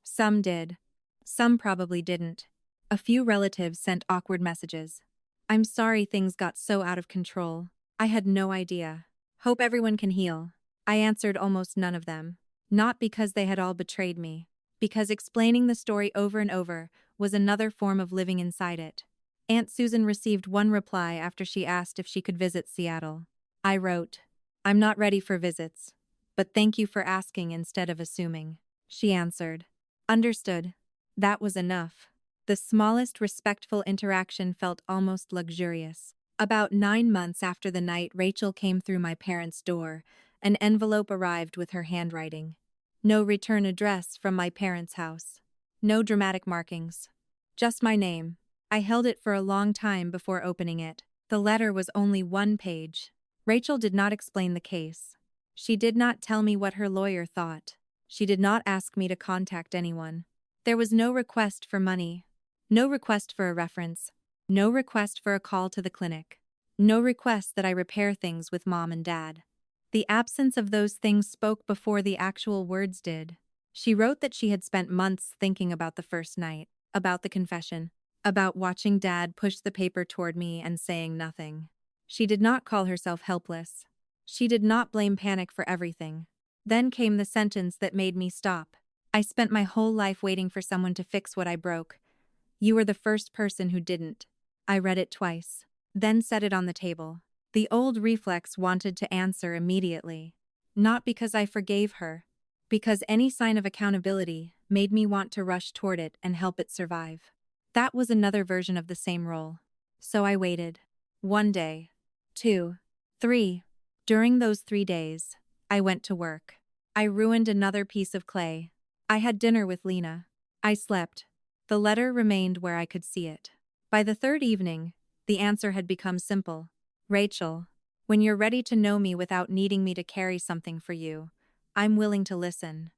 Some did. Some probably didn't. A few relatives sent awkward messages. "I'm sorry things got so out of control. I had no idea. Hope everyone can heal." I answered almost none of them. Not because they had all betrayed me. Because explaining the story over and over was another form of living inside it. Aunt Susan received one reply after she asked if she could visit Seattle. I wrote, "I'm not ready for visits, but thank you for asking instead of assuming." She answered, "Understood." That was enough. The smallest respectful interaction felt almost luxurious. About 9 months after the night Rachel came through my parents' door, an envelope arrived with her handwriting. No return address from my parents' house. No dramatic markings. Just my name. I held it for a long time before opening it. The letter was only 1 page. Rachel did not explain the case. She did not tell me what her lawyer thought. She did not ask me to contact anyone. There was no request for money. No request for a reference. No request for a call to the clinic. No request that I repair things with Mom and Dad. The absence of those things spoke before the actual words did. She wrote that she had spent months thinking about the first night, about the confession, about watching Dad push the paper toward me and saying nothing. She did not call herself helpless. She did not blame panic for everything. Then came the sentence that made me stop. "I spent my whole life waiting for someone to fix what I broke. You were the first person who didn't." I read it twice, then set it on the table. The old reflex wanted to answer immediately. Not because I forgave her, because any sign of accountability made me want to rush toward it and help it survive. That was another version of the same role. So I waited. 1 day. 2. 3. During those 3 days, I went to work. I ruined another piece of clay. I had dinner with Lena. I slept. The letter remained where I could see it. By the 3rd evening, the answer had become simple. "Rachel, when you're ready to know me without needing me to carry something for you, I'm willing to listen."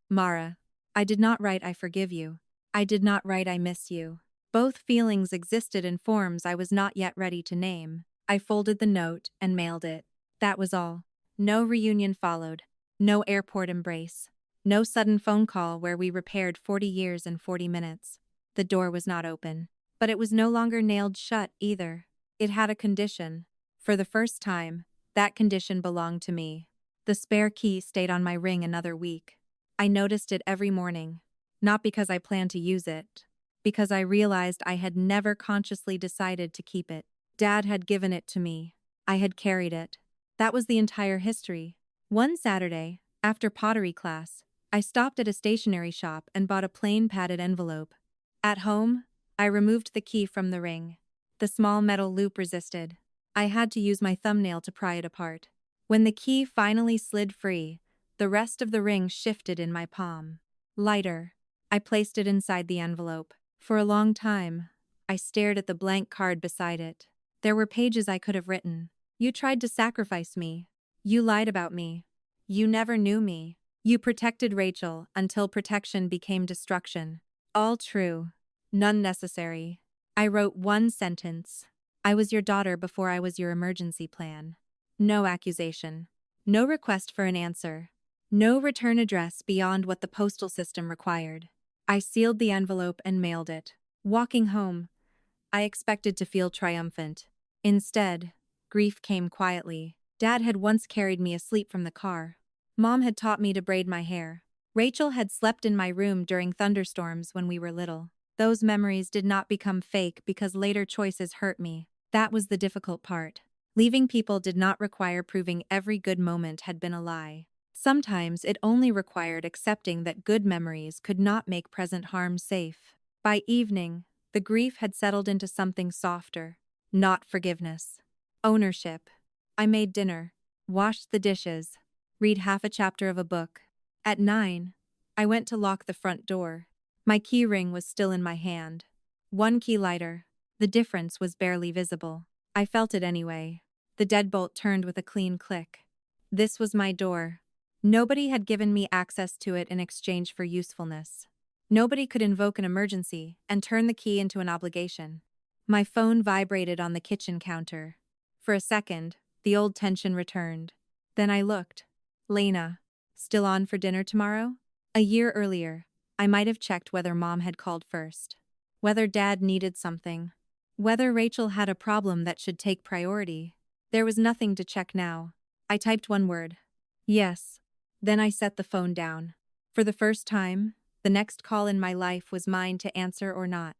Mara. I did not write "I forgive you." I did not write "I miss you." Both feelings existed in forms I was not yet ready to name. I folded the note and mailed it. That was all. No reunion followed. No airport embrace. No sudden phone call where we repaired 40 years in 40 minutes. The door was not open. But it was no longer nailed shut either. It had a condition. For the first time, that condition belonged to me. The spare key stayed on my ring another week. I noticed it every morning. Not because I planned to use it. Because I realized I had never consciously decided to keep it. Dad had given it to me. I had carried it. That was the entire history. One Saturday, after pottery class, I stopped at a stationery shop and bought a plain padded envelope. At home, I removed the key from the ring. The small metal loop resisted. I had to use my thumbnail to pry it apart. When the key finally slid free, the rest of the ring shifted in my palm. Lighter. I placed it inside the envelope. For a long time, I stared at the blank card beside it. There were pages I could have written. "You tried to sacrifice me. You lied about me. You never knew me. You protected Rachel until protection became destruction." All true. None necessary. I wrote 1 sentence. "I was your daughter before I was your emergency plan." No accusation. No request for an answer. No return address beyond what the postal system required. I sealed the envelope and mailed it. Walking home, I expected to feel triumphant. Instead, grief came quietly. Dad had once carried me asleep from the car. Mom had taught me to braid my hair. Rachel had slept in my room during thunderstorms when we were little. Those memories did not become fake because later choices hurt me. That was the difficult part. Leaving people did not require proving every good moment had been a lie. Sometimes it only required accepting that good memories could not make present harm safe. By evening, the grief had settled into something softer, not forgiveness. Ownership. I made dinner, washed the dishes, read half a chapter of a book. At 9, I went to lock the front door. My key ring was still in my hand. One key lighter. The difference was barely visible. I felt it anyway. The deadbolt turned with a clean click. This was my door. Nobody had given me access to it in exchange for usefulness. Nobody could invoke an emergency and turn the key into an obligation. My phone vibrated on the kitchen counter. For a second, the old tension returned. Then I looked. Lena. Still on for dinner tomorrow? A year earlier, I might have checked whether Mom had called first. Whether Dad needed something. Whether Rachel had a problem that should take priority. There was nothing to check now. I typed one word. Yes. Then I set the phone down. For the first time, the next call in my life was mine to answer or not.